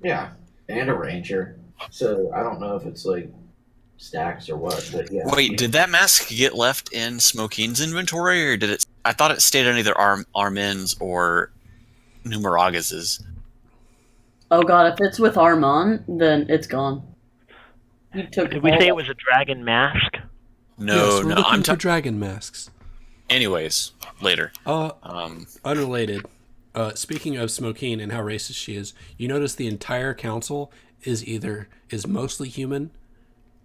yeah, and a ranger. So I don't know if it's like stacks or what, but yeah.
Wait, did that mask get left in Smokine's inventory, or did it? I thought it stayed on either Armin's or Numeragus's.
Oh god, if it's with Armand, then it's gone. You took
Did we
all
say it
of-
was a dragon mask?
No,
Yes, we're
no.
looking
I'm
for
talking.
dragon masks.
Anyways, later.
Unrelated. Speaking of Smokine and how racist she is, you notice the entire council is mostly human,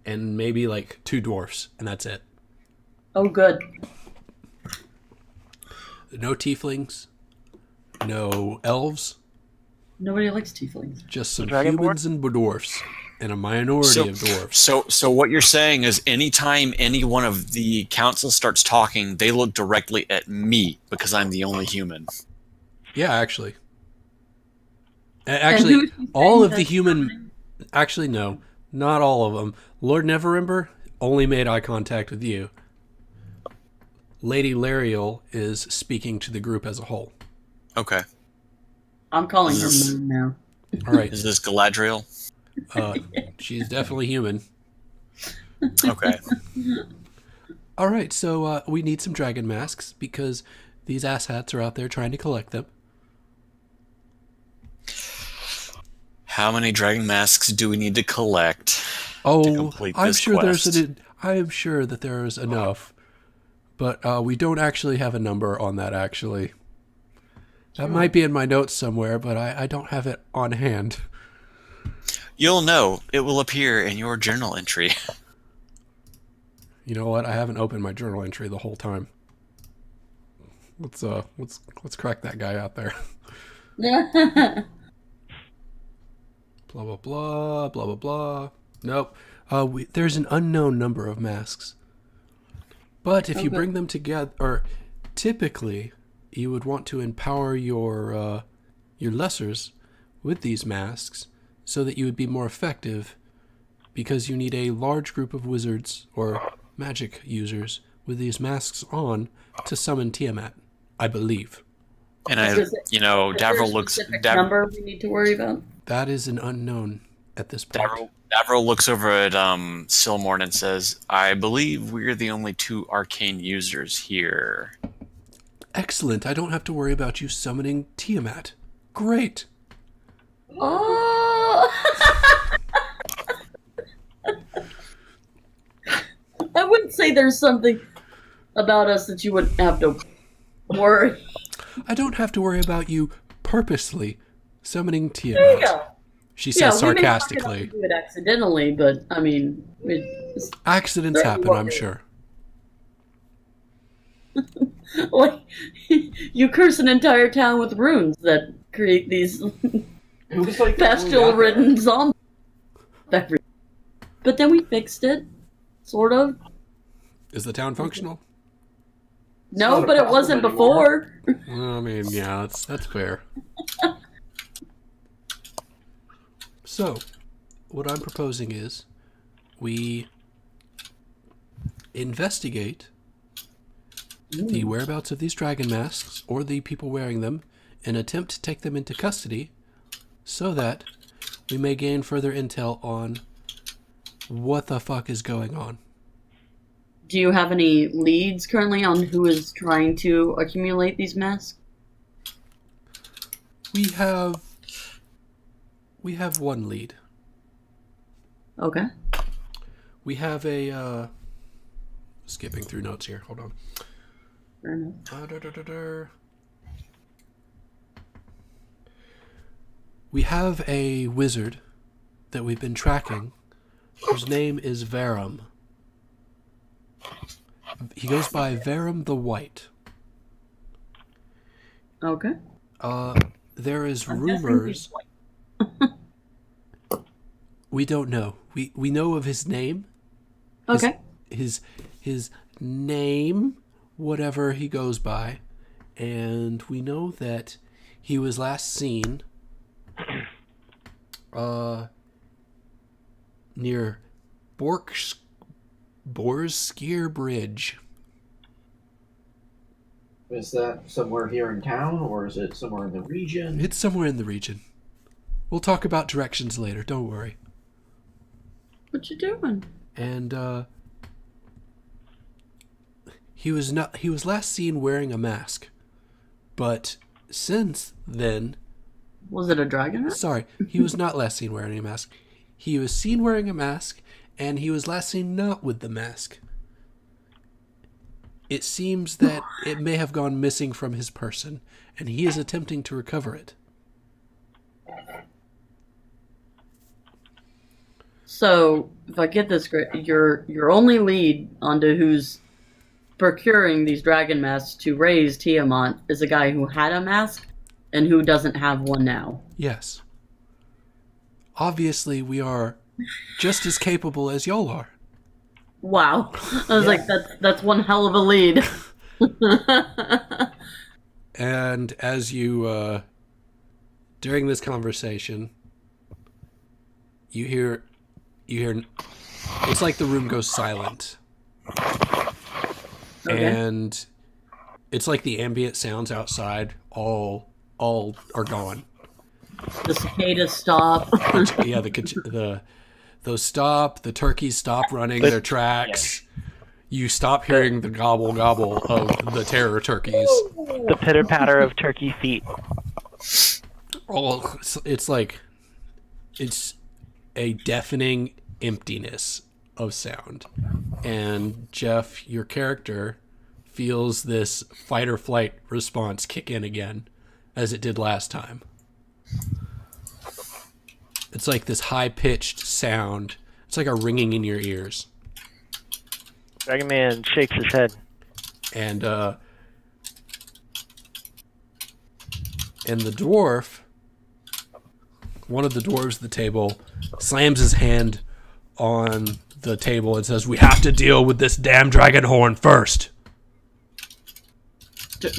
and maybe like 2 dwarfs, and that's it.
Oh good.
No tieflings, no elves,
Nobody likes tieflings.
just some
Dragonborn?
humans and dwarfs, and a minority of dwarfs.
So what you're saying is, anytime any one of the council starts talking, they look directly at me because I'm the only human.
Yeah, actually.
And
Actually,
who's
all
saying
of the
that's
human...
happening?
Actually, no. Not all of them. Lord Neverember only made eye contact with you. Lady Lariel is speaking to the group as a whole.
Okay.
I'm calling her
Yes.
Moon now.
All right.
Is this Galadriel?
She's definitely human.
Okay.
All right, so we need some dragon masks because these asshats are out there trying to collect them.
How many dragon masks do we need to collect?
Oh,
complete
I'm
this
sure
quest?
I am sure that there's enough, but we don't actually have a number on that. Actually, that might be in my notes somewhere, but I don't have it on hand.
You'll know. It will appear in your journal entry.
You know what? I haven't opened my journal entry the whole time. Let's crack that guy out there. Blah blah blah blah blah blah. Nope. There's an unknown number of masks. But if you
Okay.
bring them together, or typically, you would want to empower your lessers with these masks so that you would be more effective, because you need a large group of wizards or magic users with these masks on to summon Tiamat, I believe.
And
Is there
Davriel
a
looks.
specific number we need to worry about?
That is an unknown at this point.
Davriel looks over at Silmorn and says, "I believe we're the only 2 arcane users here."
Excellent. I don't have to worry about you summoning Tiamat. Great.
Oh! I wouldn't say there's something about us that you wouldn't have to worry.
I don't have to worry about you purposely summoning
There you
Tiamat.
go.
She says
we may fuck it up
sarcastically.
and do it accidentally, but I mean, it's
Accidents
Very
happen,
well
I'm
made.
sure.
like you curse an entire town with runes that create these
It was like that when we got
bestial-ridden zombies. But then we fixed it, sort of.
Is the town functional?
No,
not a
but it
problem
wasn't
anymore.
before.
Well, I mean, yeah, that's fair. So, what I'm proposing is we investigate the whereabouts of these dragon masks or the people wearing them and attempt to take them into custody so that we may gain further intel on what the fuck is going on.
Do you have any leads currently on who is trying to accumulate these masks?
We have one lead.
Okay.
We have a skipping through notes here. Hold on.
Fair enough.
We have a wizard that we've been tracking whose name is Verum. He goes by Verum the White.
Okay.
There is
I'm guessing
rumors.
he's white.
We don't know. We know of his name.
Okay.
His name, whatever he goes by, and we know that he was last seen near Borskier Bridge.
Is that somewhere here in town, or is it somewhere in the region?
It's somewhere in the region. We'll talk about directions later, don't worry.
What you doing?
And he was last seen wearing a mask. But since then,
Was it a dragon?
sorry, he was not last seen wearing a mask. He was seen wearing a mask, and he was last seen not with the mask. It seems that it may have gone missing from his person, and he is attempting to recover it.
So, if I get this correct, your only lead onto who's procuring these dragon masks to raise Tiamat is a guy who had a mask and who doesn't have one now.
Yes. Obviously, we are just as capable as y'all are.
Wow. I was like, that's one hell of a lead.
And as you, during this conversation, you hear, it's like the room goes silent.
Okay.
And it's like the ambient sounds outside all are gone.
The cicadas stop.
Yeah, those stop, the turkeys stop running their tracks. You stop hearing the gobble gobble of the terror turkeys.
The pitter patter of turkey feet.
Oh, it's like it's a deafening emptiness of sound. And Jeff, your character, feels this fight or flight response kick in again, as it did last time. It's like this high-pitched sound. It's like a ringing in your ears.
Dragon Man shakes his head.
And the dwarf, one of the dwarves at the table, slams his hand on the table and says, "We have to deal with this damn dragon horn first."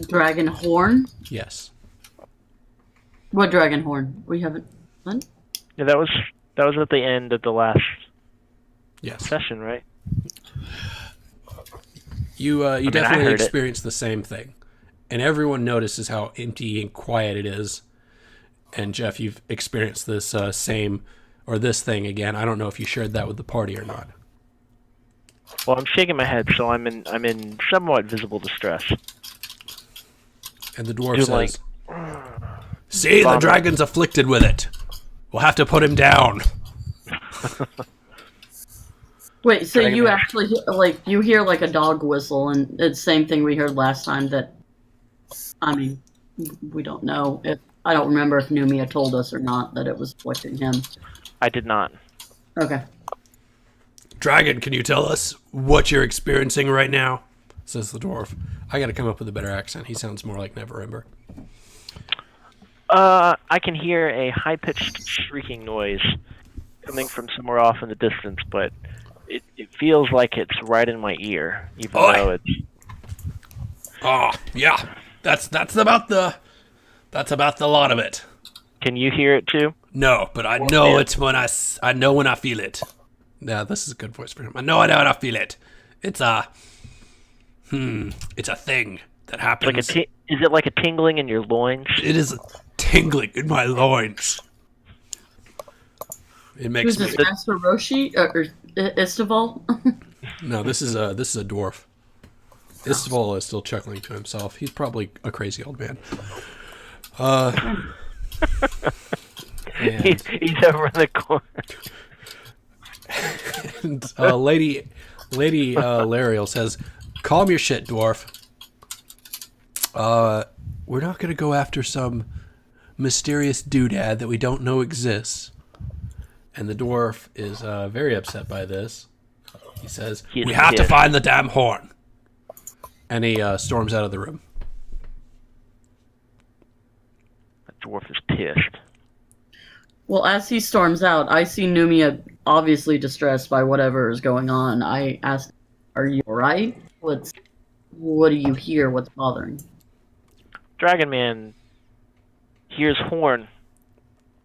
Dragon horn?
Yes.
What dragon horn? We haven't done?
Yeah, that was at the end of the last
Yes.
session, right?
You
I
definitely
heard it.
experience the same thing. And everyone notices how empty and quiet it is. And Jeff, you've experienced this this thing again. I don't know if you shared that with the party or not.
Well, I'm shaking my head, so I'm in somewhat visible distress.
And the dwarf
Dude,
says, "See, the dragon's afflicted with it. We'll have to put him down."
Wait, so
Dragon
you
Man.
actually you hear like a dog whistle, and it's the same thing we heard last time. That, I mean, we don't know if I don't remember if Numia told us or not that it was afflicting him.
I did not.
Okay.
"Dragon, can you tell us what you're experiencing right now?" says the dwarf. I gotta come up with a better accent. He sounds more like Neverember.
I can hear a high-pitched shrieking noise coming from somewhere off in the distance, but it feels like it's right in my ear, even
Oi!
though it's...
Oh, yeah. That's about the lot of it.
Can you hear it too?
No, but I know
man.
it's when I know when I feel it. Yeah, this is a good voice for him. I know when I feel it. It's It's a thing that
It's
happens.
like is it like a tingling in your loins?
It is tingling in my loins. It makes
Who's
me.
this, Master Roshi or Istival?
No, this is a dwarf. Istival is still chuckling to himself. He's probably a crazy old man. And,
He's over in the corner.
and Lady Lariel says, "Calm your shit, dwarf. We're not gonna go after some mysterious doodad that we don't know exists." And the dwarf is very upset by this. He says, "We have to find the damn horn." And he storms out of the room.
That dwarf is pissed.
Well, as he storms out, I see Numia obviously distressed by whatever is going on. I ask, "Are you alright? What do you hear? What's bothering?"
Dragon Man hears horn.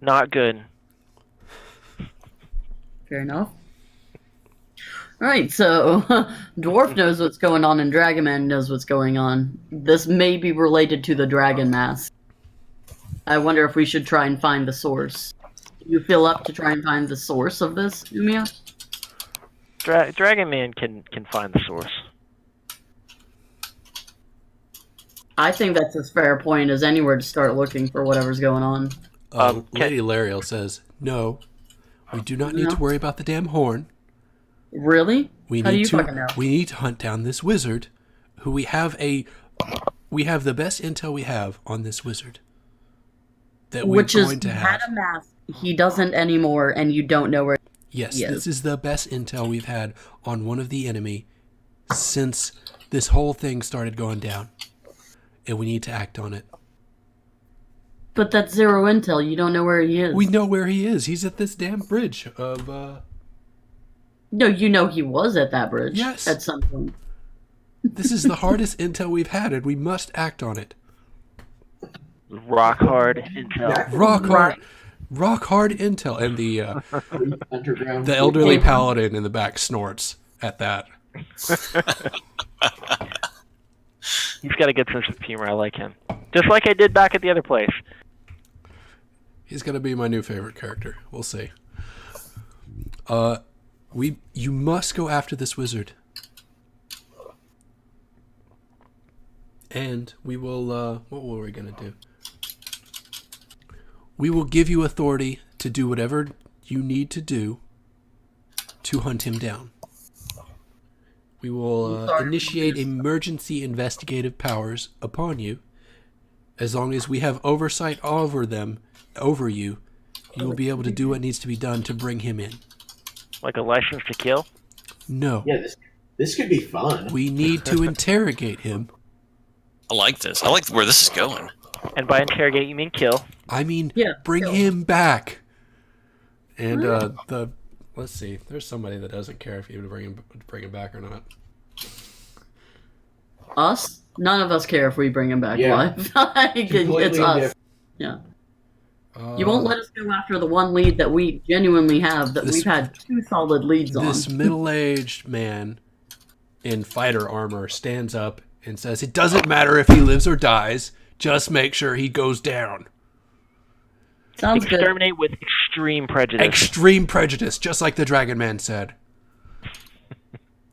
Not good.
Fair enough. Alright, so Dwarf knows what's going on and Dragon Man knows what's going on. This may be related to the Dragon Mask. I wonder if we should try and find the source. Do you feel up to try and find the source of this, Umia?
Dragon Man can find the source.
I think that's as fair a point as anywhere to start looking for whatever's going on.
Lady Lariel says, "No, we do not need
No.
to worry about the damn horn.
Really?
We
How do
need
you
to.
fucking know?
We need to hunt down this wizard, who we have the best intel we have on this wizard. That we're
Which is
going to
had
have.
a mask. He doesn't anymore, and you don't know where.
Yes,
Yes.
this is the best intel we've had on one of the enemy since this whole thing started going down, and we need to act on it.
But that's zero intel. You don't know where he is.
We know where he is. He's at this damn bridge of.
No, you know he was at that bridge.
Yes.
At some point.
This is the hardest intel we've had, and we must act on it.
Rock hard intel.
Rock hard intel, and the
Underground.
the elderly paladin in the back snorts at that.
He's got a good sense of humor. I like him. Just like I did back at the other place.
He's gonna be my new favorite character. We'll see. You must go after this wizard, and we will. What were we gonna do? We will give you authority to do whatever you need to do to hunt him down. We will initiate emergency investigative powers upon you. As long as we have oversight over you, you will be able to do what needs to be done to bring him in.
Like a license to kill?
No,
Yeah, this could be fun.
we need to interrogate him.
I like this. I like where this is going.
And by interrogate, you mean kill.
I mean,
Yeah,
bring
kill.
him back. And let's see. There's somebody that doesn't care if you bring him back or not.
Us? None of us care if we bring him back
Yeah.
alive. Like,
Completely
it's us.
different.
Yeah. You won't let us go after the one lead that we genuinely have, that
This-
we've had 2 solid leads on.
This middle-aged man in fighter armor stands up and says, "It doesn't matter if he lives or dies. Just make sure he goes down."
Sounds good.
Exterminate with extreme prejudice.
Extreme prejudice, just like the Dragon Man said.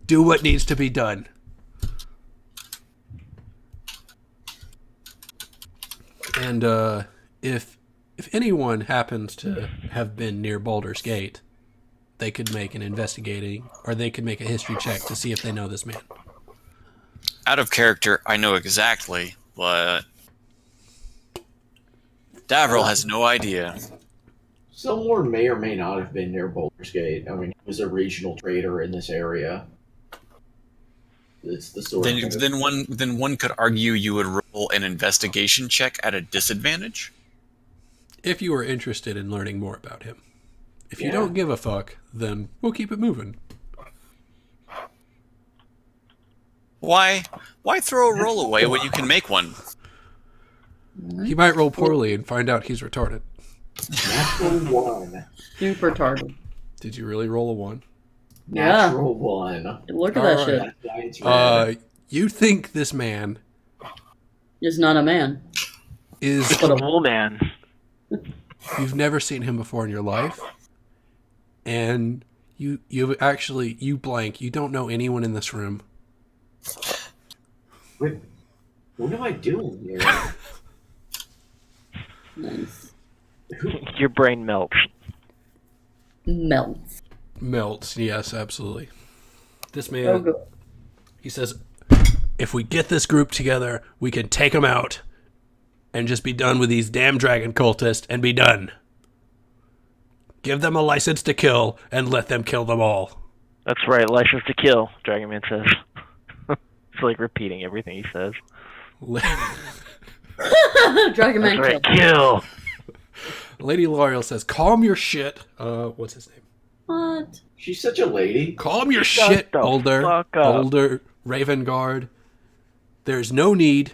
Do what needs to be done. And if anyone happens to have been near Baldur's Gate, they could make an investigating, or they could make a history check to see if they know this man.
Out of character, I know exactly, but Davril has no idea.
Someone may or may not have been near Baldur's Gate. I mean, he was a regional trader in this area. It's the sort of
Then one could argue you would roll an investigation check at a disadvantage.
If you are interested in learning more about him. If you
Yeah.
don't give a fuck, then we'll keep it moving.
Why throw a roll away when you can make one?
He might roll poorly and find out he's retarded.
natural one.
Super target.
Did you really roll a 1?
Yeah.
Natural one.
Look at
All
that shit.
That's why it's rare.
You think this man
Is not a man.
is...
The wool man.
You've never seen him before in your life. And you blank. You don't know anyone in this room.
Wait, what am I doing here?
Nice.
Your brain melts.
Melts.
Melts, yes, absolutely. This man,
Oh, good.
he says, if we get this group together, we can take them out and just be done with these damn dragon cultists and be done. Give them a license to kill and let them kill them all.
That's right, license to kill, Dragon Man says. It's like repeating everything he says.
Dragon Man
That's right,
killed.
kill!
Lady L'Oreal says, calm your shit. What's his name?
What?
She's such a lady.
Calm your
Shut
shit,
the
older
fuck up.
Ravengard. There's no need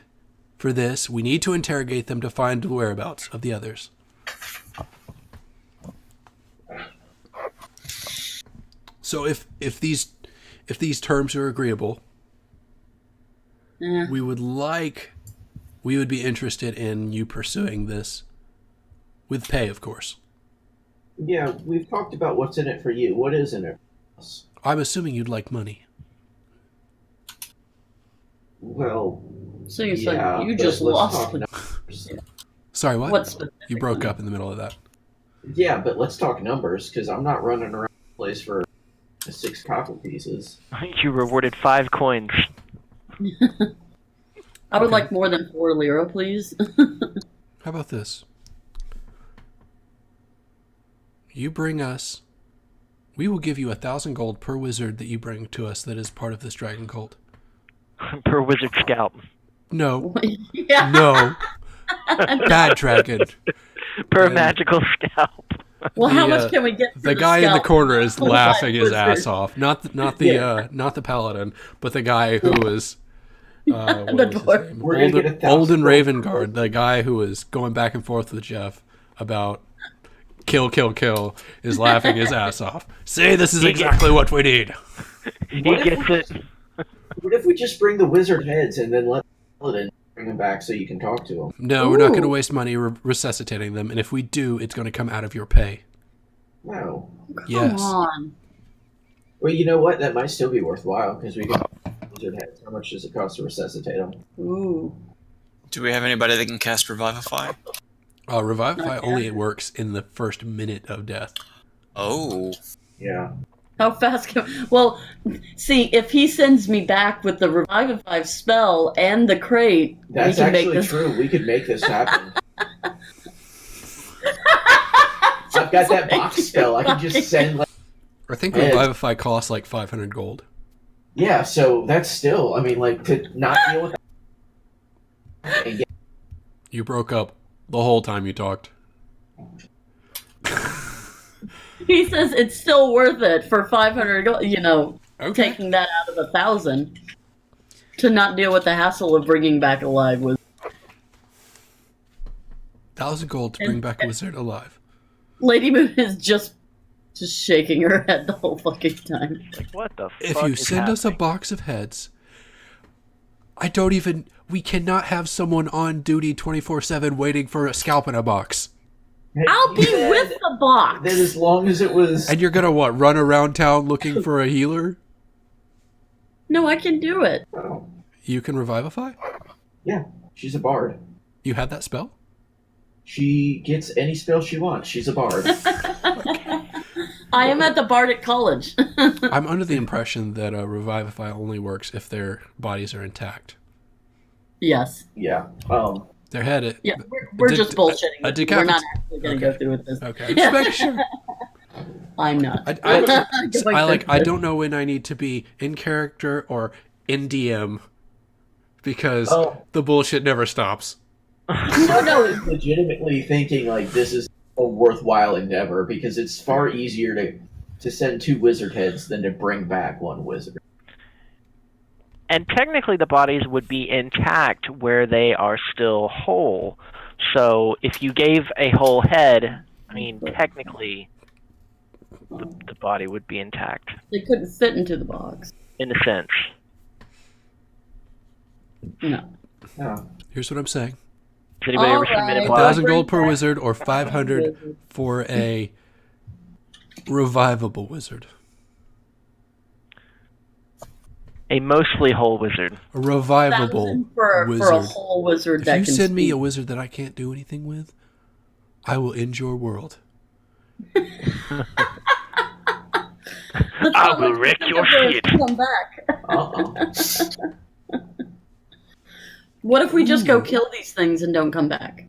for this. We need to interrogate them to find the whereabouts of the others. So if these terms are agreeable,
Eh.
we would be interested in you pursuing this with pay, of course.
Yeah, we've talked about what's in it for you. What is in it for us?
I'm assuming you'd like money.
Well,
So you're
yeah,
saying you
but
just
let's
lost.
talk numbers.
Sorry, what?
What's
You broke up in the middle of that.
Yeah, but let's talk numbers, because I'm not running around the place for 6 copper pieces.
You rewarded 5 coins.
I would
Okay.
like more than 4 lira, please.
How about this? You bring us... We will give you 1,000 gold per wizard that you bring to us that is part of this dragon cult.
Per wizard scalp.
No.
Yeah.
No. Bad dragon.
Per
And-
magical scalp.
Well, how
The,
much can we get for
The guy in the
scalp?
corner is
Well,
laughing his
wizard.
ass off. Not the paladin, but the guy who was... what
The
was his
dwarf.
name?
We're gonna get 1,000
Olden
gold.
Ravengard, the guy who was going back and forth with Jeff about kill, kill, kill, is laughing his ass off. See, this is exactly what we need.
He
What if
gets
we-
it.
What if we just bring the wizard heads and then let Paladin bring them back so you can talk to them?
No, we're not going to
Ooh.
waste money resuscitating them, and if we do, it's going to come out of your pay.
No.
Come
Yes.
on.
Well, you know what? That might still be worthwhile, because we can wizard heads. How much does it cost to resuscitate them?
Ooh.
Do we have anybody that can cast Revivify?
Revivify
Okay.
only works in the first minute of death.
Oh.
Yeah.
How fast can... Well, see, if he sends me back with the Revivify spell and the crate,
That's
we can make
actually
this...
true. We could make this happen. I've got that box spell. I can just send, like,
I think
Yeah.
Revivify costs like 500 gold.
yeah, so that's still, I mean, like, to not deal with that. And get,
You broke up the whole time you talked.
He says it's still worth it for 500 gold, you know,
Okay.
taking that out of 1,000 to not deal with the hassle of bringing back alive with...
1,000 gold to bring back a wizard alive.
Lady Moon is just shaking her head the whole fucking time.
Like, what the
If
fuck
you
is
send us a
happening?
box of heads, we cannot have someone on duty 24/7 waiting for a scalp in a box.
I'll be
Then-
with the box.
Then as long as it was...
And you're gonna what? Run around town looking for a healer?
No, I can do it.
Oh,
You can revivify?
yeah, she's a bard.
You have that spell?
She gets any spell she wants. She's a bard.
I am at the Bardic College.
I'm under the impression that revivify only works if their bodies are intact.
Yes.
Yeah.
Their head.
Yeah, we're
Did-
just bullshitting.
a
We're not
decapit-
actually going to
Okay.
go through with this.
Okay, just make sure.
I'm not.
I don't know when I need to be in character or in DM because
Oh.
the bullshit never stops.
No.
I'm legitimately thinking, like, this is a worthwhile endeavor, because it's far easier to send 2 wizard heads than to bring back 1 wizard.
And technically, the bodies would be intact where they are still whole. So if you gave a whole head, I mean, technically, the body would be intact
They couldn't fit into the box.
in a sense.
No.
No.
Here's what I'm saying.
Has anybody ever
Alright.
submitted
1,000
Bring
gold per
back
wizard or
the
500
wizard.
for a revivable wizard.
a mostly whole wizard?
A revivable
1,000 for a
wizard.
whole wizard
If
that
you
can
send me
speak.
a wizard that I can't do anything with, I will end your world.
That's
I
not
will
what
wreck
you
your
said,
shit.
Come back. What if we just go kill these things and don't come back?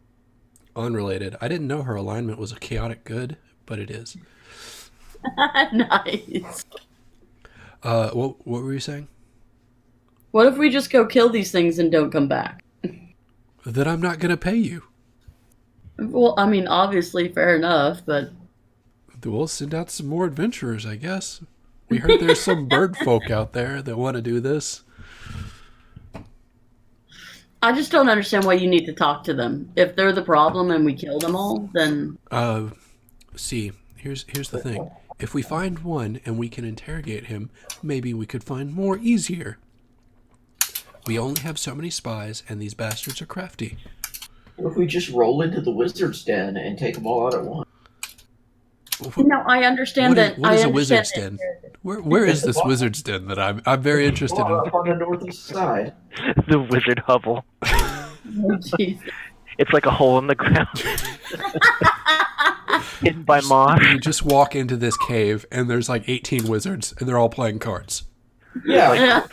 Unrelated. I didn't know her alignment was a chaotic good, but it is.
Nice.
What were you saying?
What if we just go kill these things and don't come back?
That I'm not going to pay you.
Well, I mean, obviously, fair enough, but
We'll send out some more adventurers, I guess. We heard there's some bird folk out there that want to do this.
I just don't understand why you need to talk to them. If they're the problem and we kill them all, then
See, here's the thing. If we find one and we can interrogate him, maybe we could find more easier. We only have so many spies, and these bastards are crafty.
What if we just roll into the wizard's den and take them all out at once?
no, I understand that.
What is
I
a wizard's
understand
den? Where is this wizard's den that I'm very interested
Well,
in?
up on the northeast side.
The wizard hovel.
Oh, jeez.
It's like a hole in the ground. Hidden by moss.
You just walk into this cave, and there's like 18 wizards, and they're all playing cards.
Yeah.
Yeah.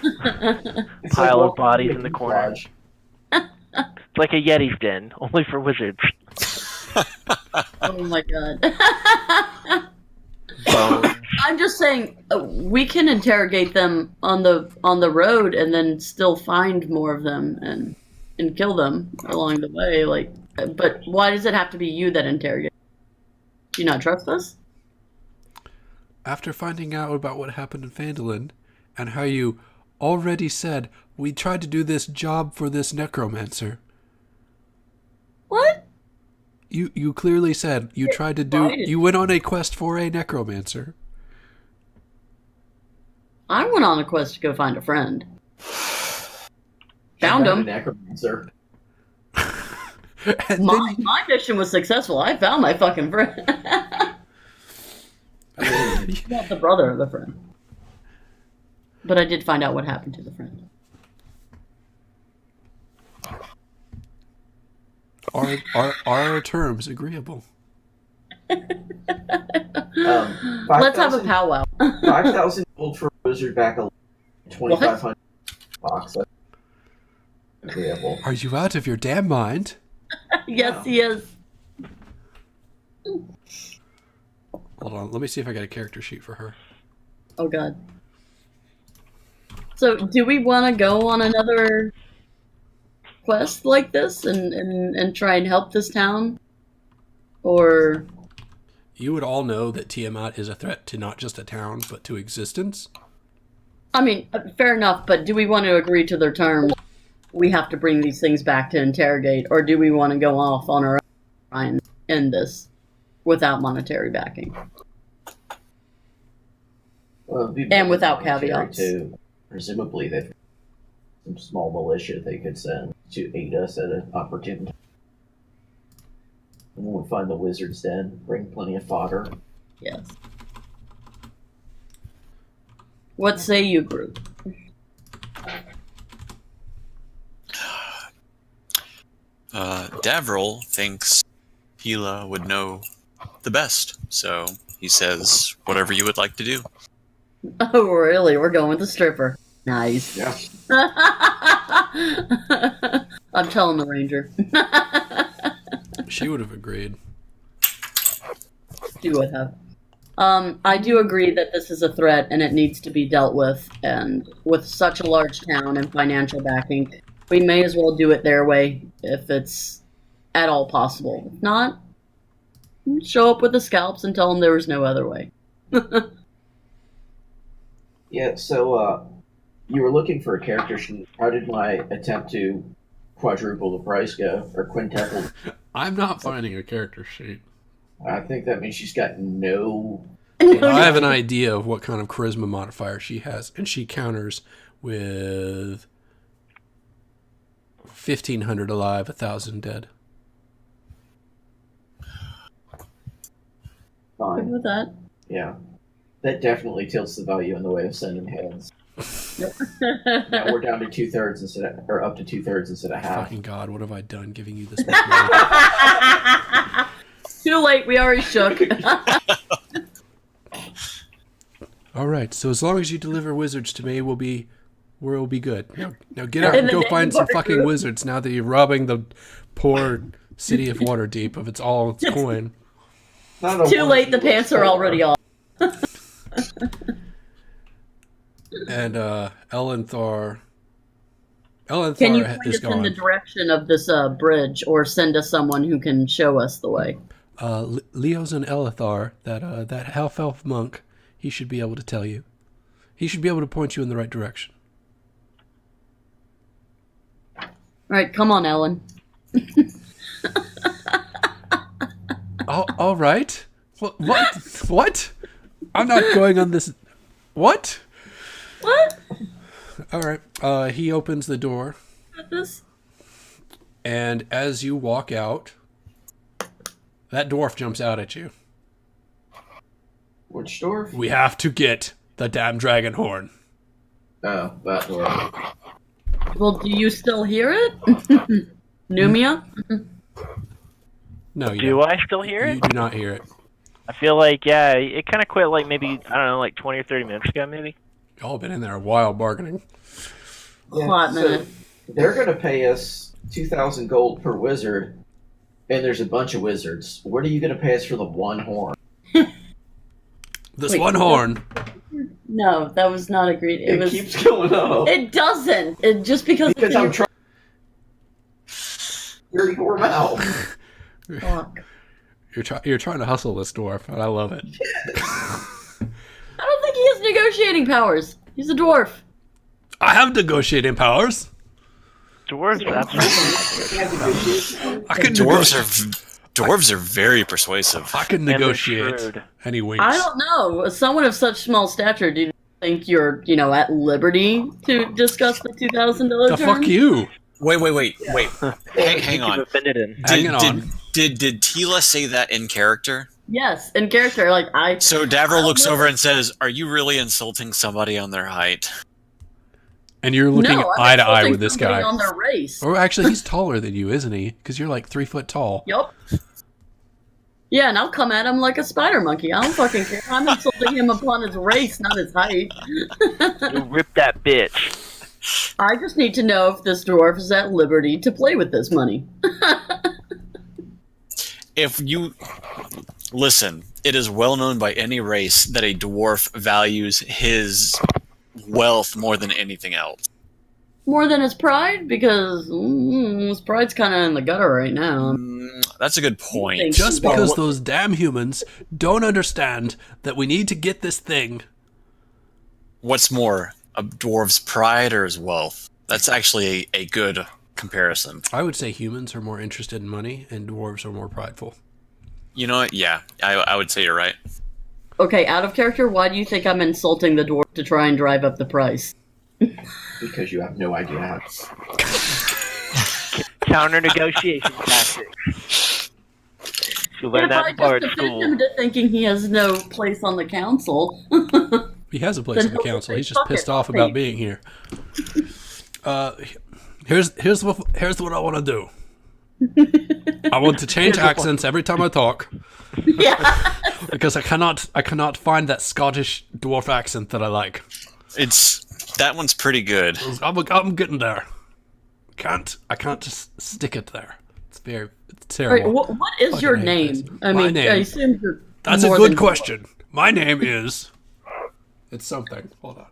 It's
Pile of
walking
bodies
into
in the
a
corner.
lodge.
It's like a Yeti's den, only for wizards.
Oh my god.
Bones.
I'm just saying we can interrogate them on the road and then still find more of them and kill them along the way. Like, but why does it have to be you that interrogates? Do you not trust us?
After finding out about what happened in Phandalin, and how you already said we tried to do this job for this necromancer.
What?
You clearly said you tried to do.
Right.
You went on a quest for a necromancer.
I went on a quest to go find a friend. Found
A
him.
necromancer.
And
My
then
mission was successful. I found my fucking friend. Not the brother of the friend. But I did find out what happened to the friend.
are our terms agreeable?
Let's have a powwow.
5,000 gold for a wizard back 2,500 box. That's agreeable.
Are you out of your damn mind?
Yes, he is.
Hold on, let me see if I got a character sheet for her.
Oh god. So, do we want to go on another quest like this and try and help this town? Or
You would all know that Tiamat is a threat to not just a town, but to existence.
I mean, fair enough, but do we want to agree to their terms? We have to bring these things back to interrogate, or do we want to go off on our own and end this without monetary backing?
Well, it'd be
And without
military,
caveats.
Too. Presumably, they've some small militia they could send to aid us at an opportune time. And when we find the wizard's den, bring plenty of fodder.
Yes. What say you, group?
Davril thinks Hila would know the best, so he says whatever you would like to do.
Oh, really? We're going with the stripper. Nice.
Yeah.
I'm telling the ranger.
She would have agreed.
She would have. I do agree that this is a threat and it needs to be dealt with. And with such a large town and financial backing, we may as well do it their way if it's at all possible. If not, show up with the scalps and tell them there was no other way.
Yeah, so you were looking for a character sheet. How did my attempt to quadruple the price go? Or quintuple?
I'm not finding a character sheet.
I think that means she's got no...
I have an idea of what kind of charisma modifier she has, and she counters with 1,500 alive, 1,000 dead.
Good
Fine.
with that.
Yeah. That definitely tilts the value in the way of sending heads. Now we're down to 2/3 instead of, or up to 2/3 instead of half.
Fucking God, what have I done giving you this much money?
Too late. We already shook.
All right, so as long as you deliver wizards to me, we'll be good. Now get out
In
and
the
go
name
find
of
some
our
fucking
group.
wizards now that you're robbing the poor city of Waterdeep of its coin.
Not a
Too
one
late. The
single
pants are
star.
already off.
And Elenthar
Can you point
is
us in the
gone.
direction of this bridge, or send us someone who can show us the way?
Leo's and Elithar, that half elf monk, he should be able to tell you. He should be able to point you in the right direction.
All right, come on, Ellen.
All right. What? What? I'm not going on this. What?
What?
All right. He opens the door,
This?
and as you walk out, that dwarf jumps out at you.
Which dwarf?
We have to get the damn dragon horn.
Oh, that dwarf.
Well, do you still hear it? Numia?
No, you
Do
don't.
I still hear
You
it?
do not hear it.
I feel like, yeah, it kind of quit like maybe, I don't know, like 20 or 30 minutes ago, maybe.
Y'all been in there a while bargaining.
Hot minute.
They're going to pay us 2,000 gold per wizard, and there's a bunch of wizards. What are you going to pay us for the one horn?
This
Wait,
one horn.
No, that was not agreed. It was.
keeps going up.
It doesn't. It just because. it's
Because
in
I'm
your-
trying. Dirty your mouth.
Fuck.
You're trying to hustle this dwarf, and I love it.
I don't think he has negotiating powers. He's a dwarf.
I have negotiating powers.
Dwarves, absolutely.
I can
Dwarves are very persuasive.
I can
And they're
negotiate.
shrewd.
And he winks.
I don't know. Someone of such small stature, do you think you're, at liberty to discuss the $2,000
The
term?
fuck you.
Wait. Hang
Keep
on.
offended in.
Hanging on.
Did Tila say that in character?
Yes, in character,
So Davro looks over and says, "Are you really insulting somebody on their height?"
And you're looking
no, I'm
eye to eye
insulting
with this
somebody
guy.
on their race.
Or actually, he's taller than you, isn't he? Because you're like 3 foot tall.
Yup. Yeah, and I'll come at him like a spider monkey. I don't fucking care. I'm insulting him upon his race, not his height.
You rip that bitch.
I just need to know if this dwarf is at liberty to play with this money.
If you listen, it is well known by any race that a dwarf values his wealth more than anything else.
More than his pride, because his pride's kind of in the gutter right now.
That's a good point.
Thanks.
Just
Well,
because
what-
those damn humans don't understand that we need to get this thing.
What's more, a dwarf's pride or his wealth? That's actually a good comparison.
I would say humans are more interested in money and dwarves are more prideful.
You know what? Yeah, I would say you're right.
Okay, out of character, why do you think I'm insulting the dwarf to try and drive up the price?
Because you have no idea how.
Counter negotiation tactics. You learn
If
that
I
in Bard
just defend
school.
him to thinking he has no place on the council.
He has a place
Then
in the
he'll
council.
say,
He's just
"Fuck
pissed
it,
off
I'll
about
pay."
being here. Here's what I want to do. I want to change accents every time I talk
Yeah.
because I cannot find that Scottish dwarf accent that I like.
That one's pretty good.
I'm getting there. I can't just stick it there. It's
All right,
terrible.
what is your
Fucking hate
name?
this.
I
My
mean,
name.
I assume you're
That's a
more
good
than-
question. My name is. It's something. Hold on.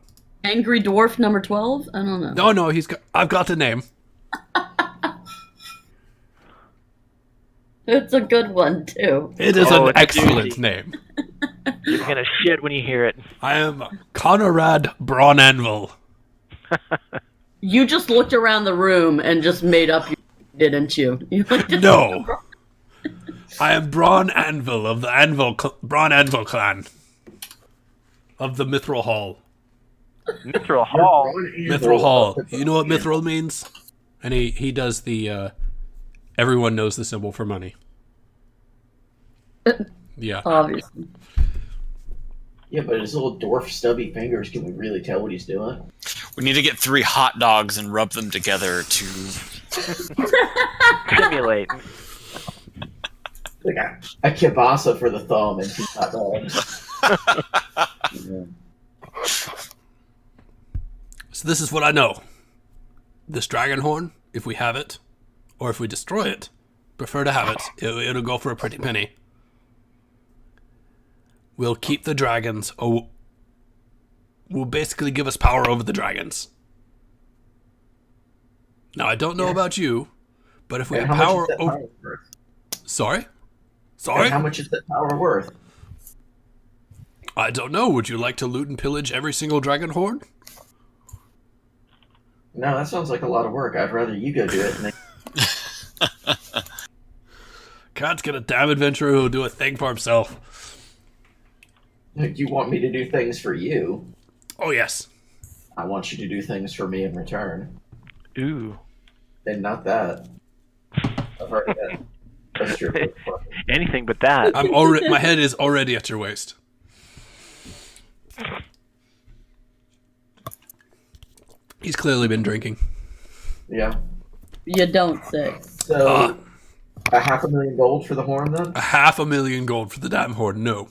Angry Dwarf number 12? I don't know.
No, I've got a name.
It's a good one, too.
It is
Oh,
an
it's a
excellent
doozy.
name.
You're gonna shit when you hear it.
I am Conrad Braunanvil.
You just looked around the room and just made up your didn't you? You looked at-
No. I am Braun Anvil of the Braun Anvil clan. Of the Mithril Hall.
Mithril Hall.
Mithril Hall. You know what Mithril means? And he does the everyone knows the symbol for money. Yeah.
Obviously.
Yeah, but his little dwarf stubby fingers, can we really tell what he's doing?
We need to get 3 hot dogs and rub them together to.
Simulate.
Like a kielbasa for the thumb and 2 hot dogs.
So this is what I know. This dragon horn, if we have it, or if we destroy it, prefer to have it. It'll go for a pretty penny. We'll keep the dragons. Will basically give us power over the dragons. Now I don't know about you, but if we
And
have
how
power
much is that
over,
power worth?
sorry,
And how much is that power worth?
I don't know. Would you like to loot and pillage every single dragon horn?
No, that sounds like a lot of work. I'd rather you go do it. And
Can't get a damn adventurer who'll do a thing for himself.
you want me to do things for you.
Oh yes.
I want you to do things for me in return.
Ooh.
And not that. I've already got. That's true.
Anything but that.
I'm already. My head is already at your waist. He's clearly been drinking.
Yeah.
You don't say.
So, a $500,000 gold for the horn then?
500,000 gold for the damn horn. No,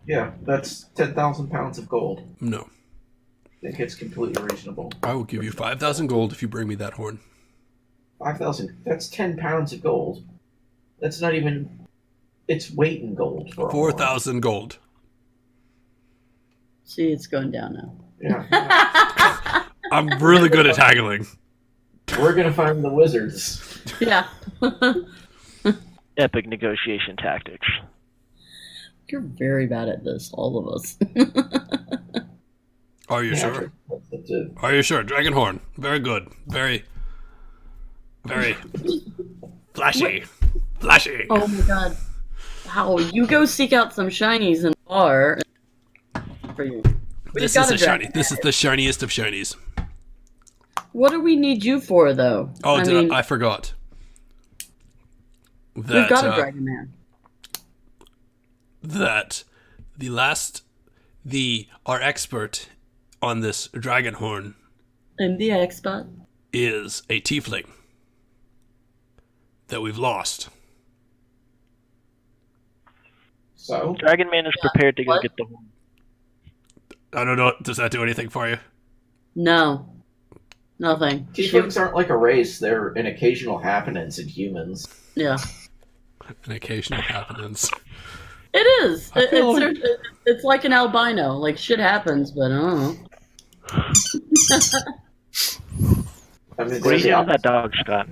Yeah, that's 10,000 pounds of gold.
no.
I think it's completely reasonable.
I will give you 5,000 gold if you bring me that horn.
5,000. That's 10 pounds of gold. That's not even. It's weight in gold. For a horn.
4,000 gold.
See, it's going down now.
Yeah.
I'm really good at haggling.
We're gonna find the wizards.
Yeah.
Epic negotiation tactics.
You're very bad at this, all of us.
Are you
Yeah,
sure?
that's it.
Are you sure? Dragon horn. Very good. Very, very flashy. Flashy.
Oh my god. Wow, you go seek out some shinies in the bar. For you.
This
We've
is
got
a
a
shiny.
dragon.
This is the shiniest of shinies.
What do we need you for, though?
Oh,
I mean,
I forgot.
we've
That,
got a Dragon Man.
that our expert on this dragon horn
And the expert.
is a tiefling that we've lost.
So,
Dragon Man is prepared to go
What?
get the horn.
I don't know. Does that do anything for you?
No. Nothing.
tieflings aren't like a race. They're an occasional happenings in humans.
Yeah.
An occasional happenings.
It is.
I feel
It's like an albino. Like, shit happens, but I don't know.
I mean,
What do
they're
you
the
do with that
opposite.
dog, Scott?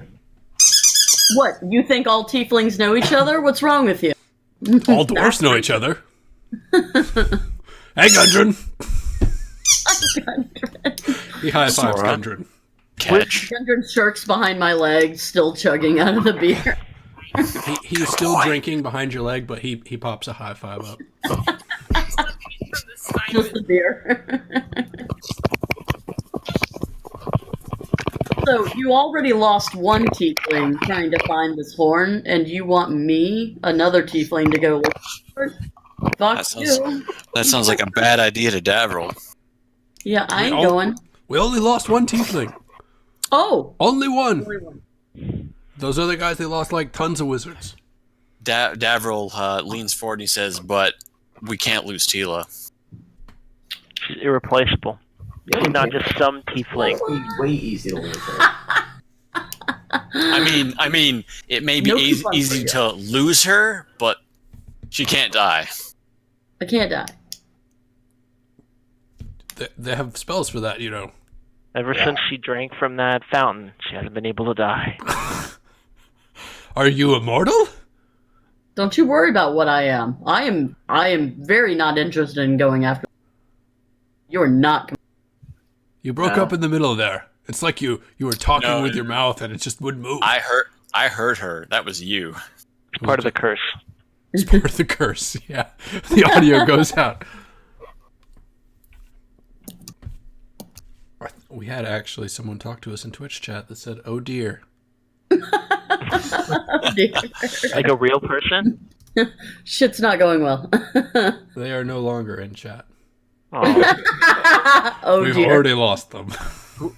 What? You think all tieflings know each other? What's wrong with you?
All dwarfs know each other. Hey, Gundren. He high fives
Sora.
Gundren.
Catch.
Gundren shirks behind my legs, still chugging out of the beer.
He's still drinking behind your leg, but he pops a high five up.
Just the beer. So, you already lost one tiefling trying to find this horn, and you want me, another tiefling, to go look for it? Fuck
That sounds-
you.
That sounds like a bad idea to Davril.
Yeah, I ain't
We all-
going.
We only lost one tiefling.
Oh!
Only one.
Only one.
Those other guys, they lost like tons of wizards.
Davril leans forward and he says, "But we can't lose Tila."
She's irreplaceable.
Yeah,
She's
you
not
can't-
just some tiefling.
Way easy to lose her.
I mean, it may be
No
easy,
coupon for
easy
you.
to lose her, but she can't die.
I can't die.
They have spells for that, you know.
Ever
Yeah.
since she drank from that fountain, she hasn't been able to die.
Are you immortal?
Don't you worry about what I am. I am very not interested in going after. You're not.
You broke
No.
up in the middle there. It's like you were talking
No.
with your mouth and it just wouldn't move.
I heard her. That was you.
It's part of the curse.
It's part of the curse. Yeah, the audio goes out. We had actually someone talk to us in Twitch chat that said, "Oh dear."
Oh, dear.
Like a real person?
Shit's not going well.
They are no longer in chat.
Oh,
Oh
We've
dear.
already lost them.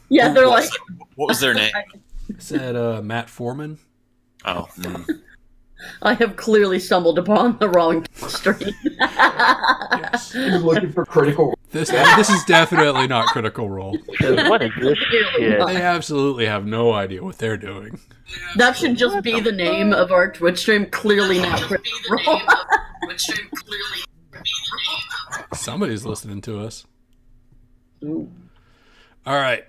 Yeah, they're like,
What was their name?
It said Matt Foreman.
Oh,
I have clearly stumbled upon the wrong stream.
Yes.
You're looking for critical.
This is definitely not Critical Role.
what is this shit?
They absolutely have no idea what they're doing.
That should just be the name of our Twitch stream. Clearly not Critical Role.
Somebody's listening to us.
Ooh.
All right.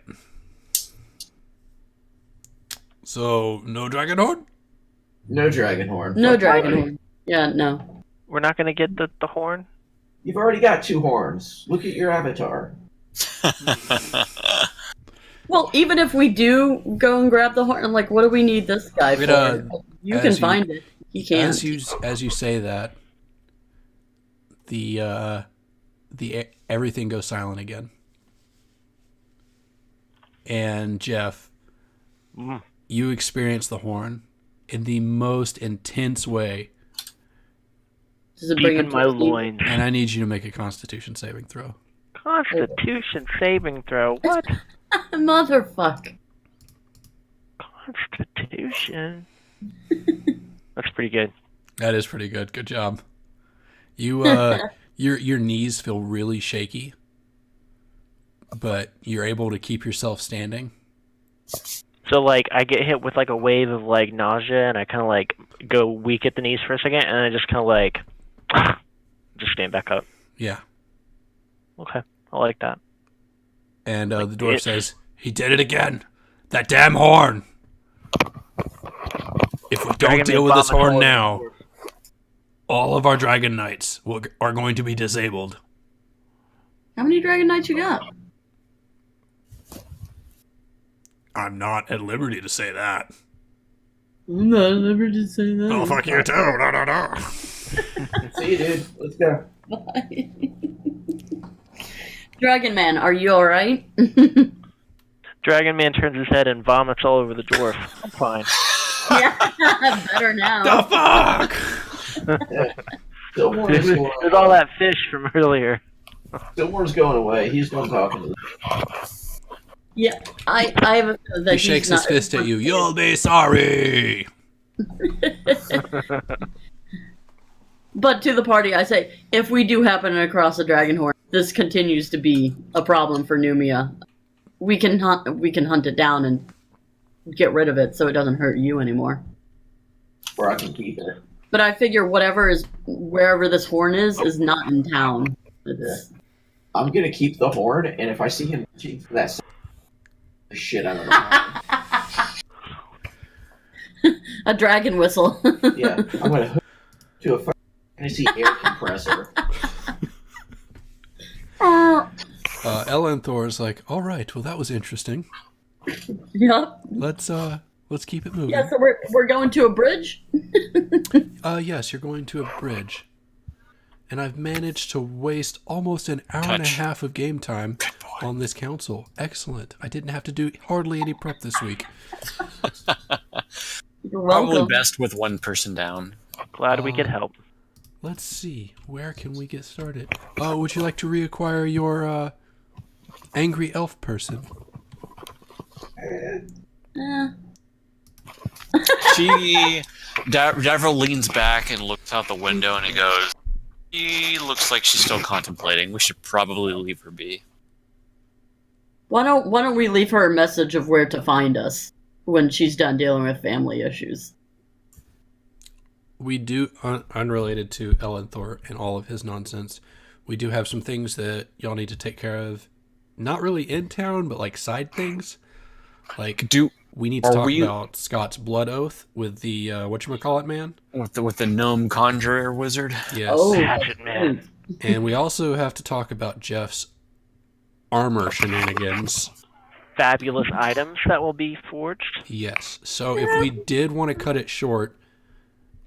So, no dragon horn?
No dragon horn.
No
Fuck
dragon
you.
horn. Yeah, no.
We're not gonna get the horn?
You've already got 2 horns. Look at your avatar.
Well, even if we do go and grab the horn, like, what do we need this guy
But,
for? You can
as you-
find it. He can't.
As you say that, the everything goes silent again. And Jeff,
Mm.
you experience the horn in the most intense way,
Does it
Deep
bring
in
him
my
to sleep?
loins.
and I need you to make a Constitution saving throw.
Constitution saving throw. What?
Motherfuck.
Constitution. That's pretty good.
That is pretty good. Good job. You your knees feel really shaky, but you're able to keep yourself standing.
So like I get hit with like a wave of like nausea and I kind of like go weak at the knees for a second and I just kind of like just stand back up.
Yeah.
Okay, I like that.
And the
Like
dwarf
it.
says, "He did it again. That damn horn. If we don't
Dragon
deal
Man
with this
vomit
horn
all
now,
over.
all of our dragon knights are going to be disabled."
How many Dragon Knights you got?
I'm not at liberty to say that.
I'm not at liberty to say that.
Oh, fuck you too. No, no, no.
See you, dude. Let's go.
Dragon Man, are you alright?
Dragon Man turns his head and vomits all over the dwarf. I'm fine.
Yeah, better now.
The fuck?
Silwar's going
There's all that fish from earlier.
Silwar's going away. He's done talking to them.
Yeah, I have a feeling that
He
he's
shakes his
not-
fist at you. You'll be sorry.
But to the party, I say, if we do happen across a dragon horn, this continues to be a problem for Numia. We can hunt it down and get rid of it so it doesn't hurt you anymore.
Or I can keep it.
But I figure wherever this horn is not in town. It's,
I'm gonna keep the horn, and if I see him reaching for that shit, I don't know.
a dragon whistle.
Yeah, I'm gonna hook to a fantasy air compressor.
Ellen Thor's like, all right, well, that was interesting.
Yep.
Let's keep it moving.
Yeah, so we're going to a bridge?
Yes, you're going to a bridge. And I've managed to waste almost an hour and a
Touch.
half of game time on this council. Excellent. I didn't have to do hardly any prep this week.
You're
Probably
welcome.
best with one person down.
Glad we could help.
Let's see. Where can we get started? Oh, would you like to reacquire your angry elf person?
Devril leans back and looks out the window and he goes, "She looks like she's still contemplating. We should probably leave her be."
Why don't we leave her a message of where to find us when she's done dealing with family issues?
We do, unrelated to Ellen Thor and all of his nonsense, we do have some things that y'all need to take care of. Not really in town, but like side things. Like, we need to
are
talk
we-
about Scott's blood oath with the whatchamacallit man.
With the gnome conjurer wizard.
Yes.
Oh,
Hatchet man.
And we also have to talk about Jeff's armor shenanigans.
Fabulous items that will be forged.
Yes. So if we did want to cut it short,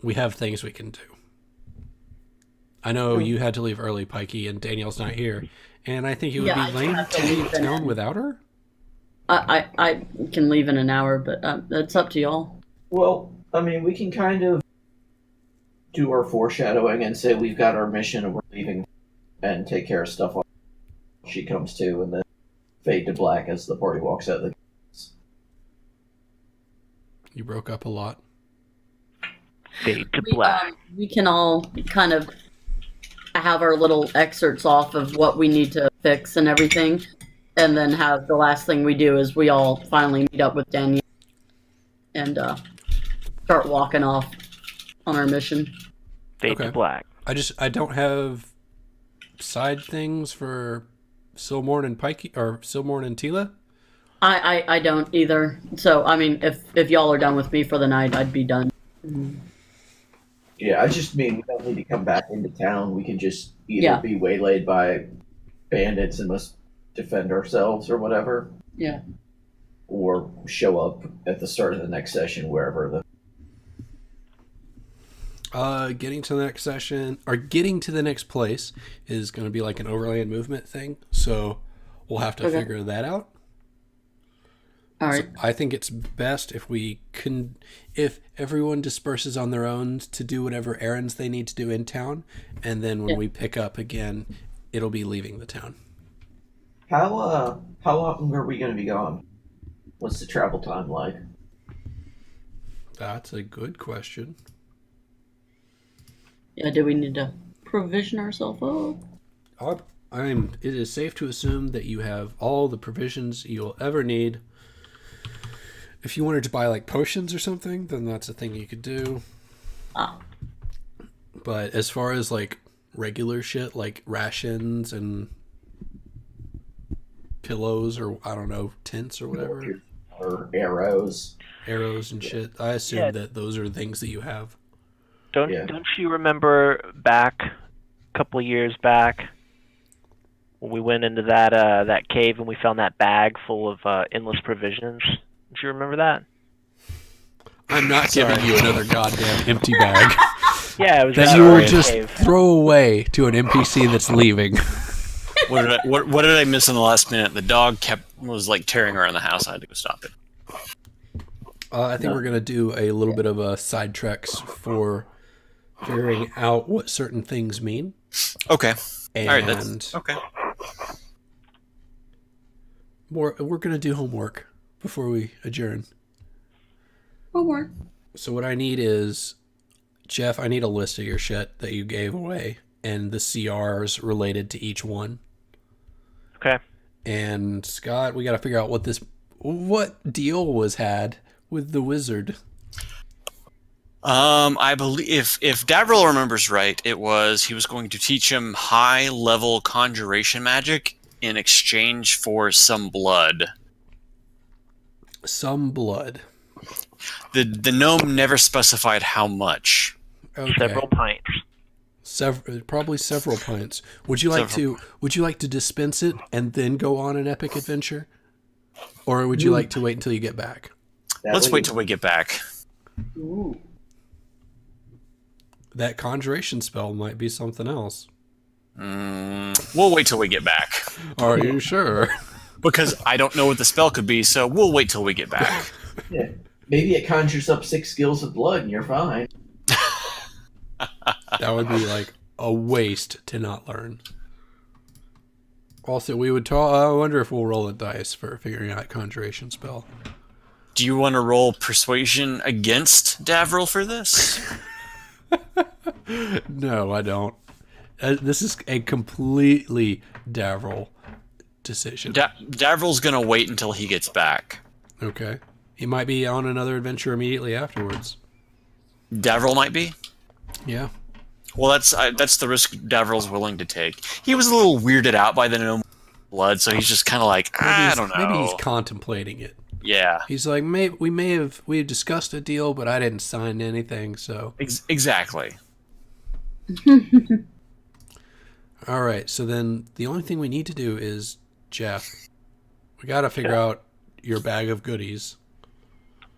we have things we can do. I know you had to leave early, Pikey, and Danielle's not here. And I think it would
Yeah, I
be
do
lame
have to
to leave
leave then.
town without her.
I can leave in an hour, but it's up to y'all.
Well, I mean, we can kind of do our foreshadowing and say we've got our mission and we're leaving and take care of stuff while she comes to, and then fade to black as the party walks out of the gates.
You broke up a lot.
Fade to black.
We can all kind of have our little excerpts off of what we need to fix and everything, and then have the last thing we do is we all finally meet up with Danielle and start walking off on our mission.
Fade
Okay.
to black.
I don't have side things for Silmorn and Pikey or Silmorn and Tila.
I don't either. So I mean, if y'all are done with me for the night, I'd be done.
Yeah, I just mean we don't need to come back into town. We can just either
Yeah.
be waylaid by bandits and must defend ourselves or whatever,
Yeah.
or show up at the start of the next session wherever the.
Getting to the next session or getting to the next place is going to be like an overland movement thing. So we'll have to
Okay.
figure that out.
All right.
I think it's best if if everyone disperses on their own to do whatever errands they need to do in town, and then when
Yeah.
we pick up again, it'll be leaving the town.
How long are we going to be gone? What's the travel time like?
That's a good question.
Yeah. Do we need to provision ourselves up?
It is safe to assume that you have all the provisions you'll ever need. If you wanted to buy like potions or something, then that's a thing you could do.
Ah.
But as far as like regular shit like rations and pillows or I don't know, tents or whatever,
Or arrows?
arrows and shit, I assume
Yeah.
that those are things that you have.
Don't
Yeah.
you remember back a couple of years back when we went into that cave and we found that bag full of endless provisions? Don't you remember that?
I'm not giving you another goddamn empty bag
Yeah, it was
that
in
you will
the
just
cave.
throw away to an NPC that's leaving.
What did I miss in the last minute? The dog was like tearing around the house. I had to go stop it.
I think we're going to do a little bit of a side treks for figuring out what certain things mean.
Okay.
And
All right. That's okay.
we're going to do homework before we adjourn.
Homework.
So what I need is, Jeff, I need a list of your shit that you gave away and the CRs related to each one.
Okay.
And Scott, we got to figure out what deal was had with the wizard.
I believe if Davril remembers right, he was going to teach him high level conjuration magic in exchange for some blood.
Some blood.
The gnome never specified how much.
Okay.
Several pints.
Probably several pints. Would you like to dispense it and then go on an epic adventure? Or would you like to wait until you get back?
Let's wait till we get back.
Ooh.
That conjuration spell might be something else.
We'll wait till we get back.
Are you sure?
Because I don't know what the spell could be, so we'll wait till we get back.
Yeah. Maybe it conjures up 6 skills of blood and you're fine.
That would be like a waste to not learn. Also, we would I wonder if we'll roll a dice for figuring out conjuration spell.
Do you want to roll persuasion against Davril for this?
No, I don't. This is a completely Davril decision.
Davril's gonna wait until he gets back.
Okay. He might be on another adventure immediately afterwards.
Davril might be.
Yeah.
Well, that's the risk Davril's willing to take. He was a little weirded out by the gnome blood, so he's just kind of like, I don't know.
Maybe he's contemplating it.
Yeah.
He's like, we discussed a deal, but I didn't sign anything, so.
Exactly.
All right, so then the only thing we need to do is, Jeff, we got to figure out your bag of goodies.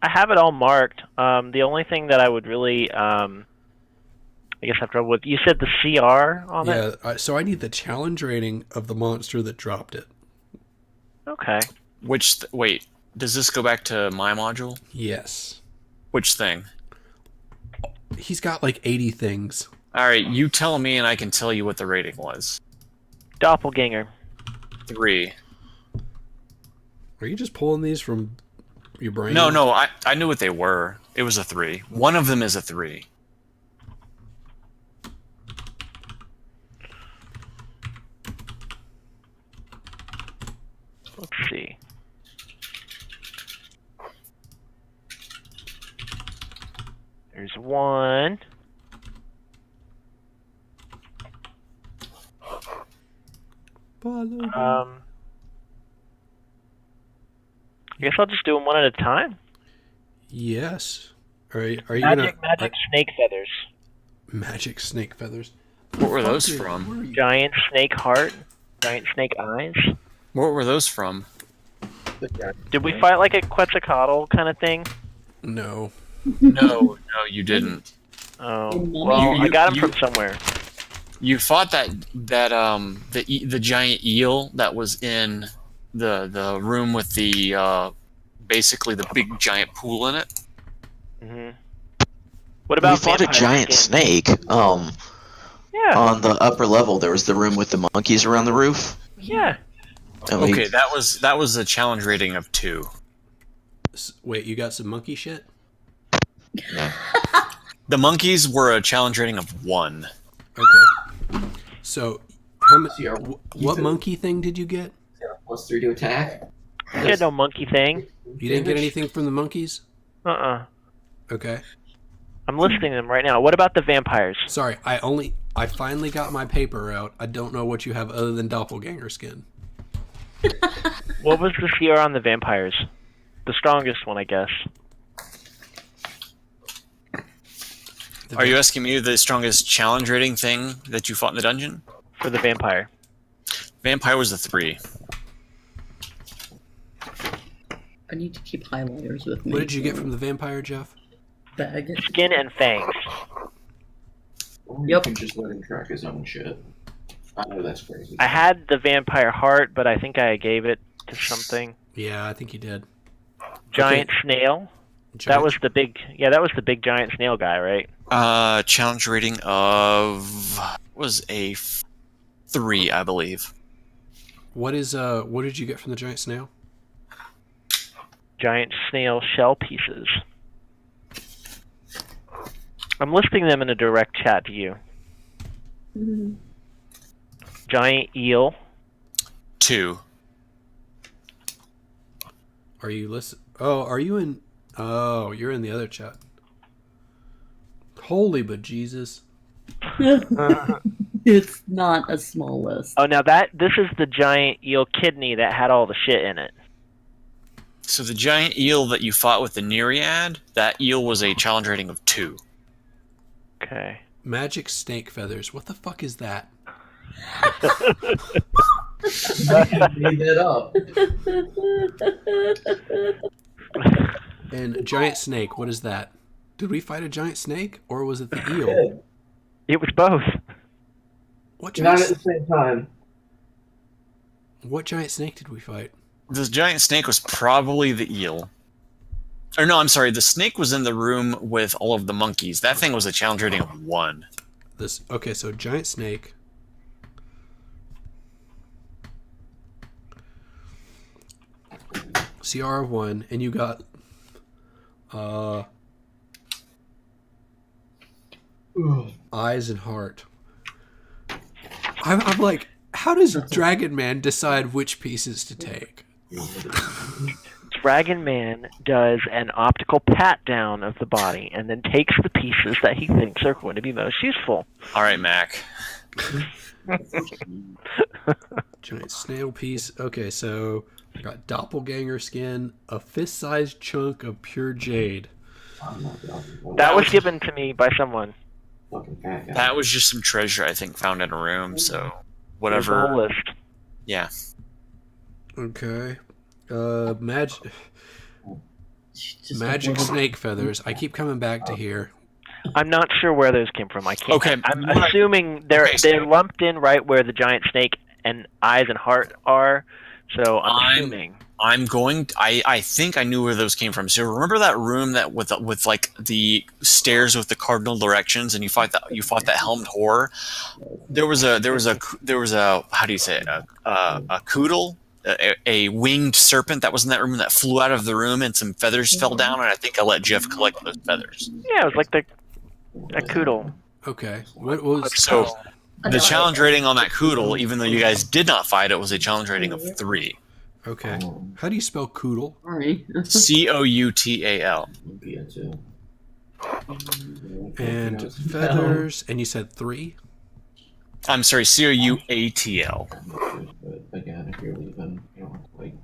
I have it all marked. The only thing that I would really, I guess, have trouble with, you said the CR on it?
Yeah, so I need the challenge rating of the monster that dropped it.
Okay.
Wait, does this go back to my module?
Yes.
Which thing?
He's got like 80 things.
Alright, you tell me and I can tell you what the rating was.
Doppelganger.
3.
Are you just pulling these from your brain?
No, I knew what they were. It was a 3. One of them is a 3.
Let's see. There's 1.
Follow me.
I guess I'll just do them one at a time.
Yes. Are you
Magic
gonna
snake feathers.
magic snake feathers?
What were those
Fuck,
from?
where are you?
Giant snake heart. Giant snake eyes.
What were those from?
Did we fight like a Quetzalcoatl kind of thing?
No.
No, you didn't.
Oh,
In Mummy?
well,
You-
I got them
you-
from somewhere.
You fought the giant eel that was in the room with the basically the big giant pool in it.
Hmm What about
We fought a
vampire
giant
skin?
snake.
Yeah,
On the upper level, there was the room with the monkeys around the roof.
yeah.
And we,
Okay, that was a challenge rating of 2.
Wait, you got some monkey shit?
The monkeys were a challenge rating of 1.
Okay. So, how
So you're-
what monkey thing did you get?
+3 to attack.
You get no monkey thing.
You didn't get anything from the monkeys?
Uh-uh.
Okay.
I'm listing them right now. What about the vampires?
Sorry, I finally got my paper out. I don't know what you have other than doppelganger skin.
What was the CR on the vampires? The strongest one, I guess.
Are you asking me the strongest challenge rating thing that you fought in the dungeon?
For the vampire.
Vampire was a 3.
I need to keep highlighters with me.
What did you get from the vampire, Jeff?
Bag.
Skin and fangs.
Or
Yep.
You can just let him track his own shit. I know that's crazy.
I had the vampire heart, but I think I gave it to something.
Yeah, I think you did.
Giant snail. That was the big. Yeah, that was the big giant snail guy, right?
Challenge rating of was a 3, I believe.
What did you get from the giant snail?
Giant snail shell pieces. I'm listing them in a direct chat to you.
Mhm.
Giant eel.
2.
Are you listen? Oh, are you in? Oh, you're in the other chat. Holy bejesus!
It's not a small list.
Oh, now this is the giant eel kidney that had all the shit in it.
So the giant eel that you fought with the Nereid, that eel was a challenge rating of 2.
Okay.
Magic snake feathers. What the fuck is that?
I made that up.
And giant snake. What is that? Did we fight a giant snake, or was it the eel?
It was both.
What
Not
giant?
at the same time.
What giant snake did we fight?
The giant snake was probably the eel. Or no, I'm sorry, the snake was in the room with all of the monkeys. That thing was a challenge rating of 1.
This. Okay, so giant snake. CR of 1, and you got eyes and heart. I'm like, how does Dragon Man decide which pieces to take?
Dragon Man does an optical pat down of the body and then takes the pieces that he thinks are going to be most useful.
All right, Mac.
Giant snail piece. Okay, so I got doppelganger skin, a fist-sized chunk of pure jade.
That was given to me by someone.
Fucking fat guy.
That was just some treasure I think found in a room, so
There's the
whatever.
whole list.
Yeah.
Okay.
Just
Magic
a little-
snake feathers. I keep coming back to here.
I'm not sure where those came from. I can't.
Okay,
I'm
what I-
assuming they're
okay, so-
they're lumped in right where the giant snake and eyes and heart are. So I'm
I'm-
assuming.
I think I knew where those came from. So remember that room that with like the stairs with the cardinal directions, and you fought that helmed horror. There was a how do you say it? A coodle, a winged serpent that was in that room that flew out of the room, and some feathers fell down. And I think I let Jeff collect those feathers.
Yeah, it was like a coodle.
Okay. What was
So the challenge rating on that coodle, even though you guys did not fight it, was a challenge rating of 3.
Okay. How do you spell coodle?
Sorry.
Coutal.
Yeah, too.
And feathers, and you said 3?
I'm sorry, Couatl.
But again, if you're leaving, you know, like,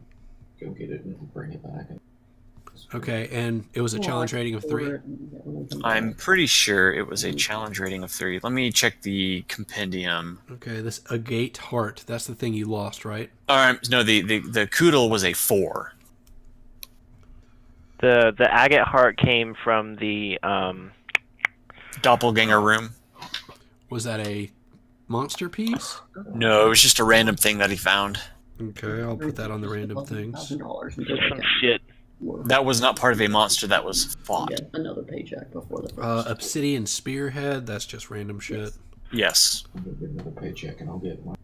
go get it and bring it back.
Okay, and it was a challenge rating of 3?
I'm pretty sure it was a challenge rating of 3. Let me check the compendium.
Okay, this agate heart, that's the thing you lost, right?
No, the coodle was a 4.
The agate heart came from the
Doppelganger room.
Was that a monster piece?
No, it was just a random thing that he found.
Okay, I'll put that on the random things.
just some shit.
That was not part of a monster that was fought.
Get another paycheck before the first.
Obsidian spearhead, that's just random shit.
Yes.
I'll go get another paycheck and I'll get my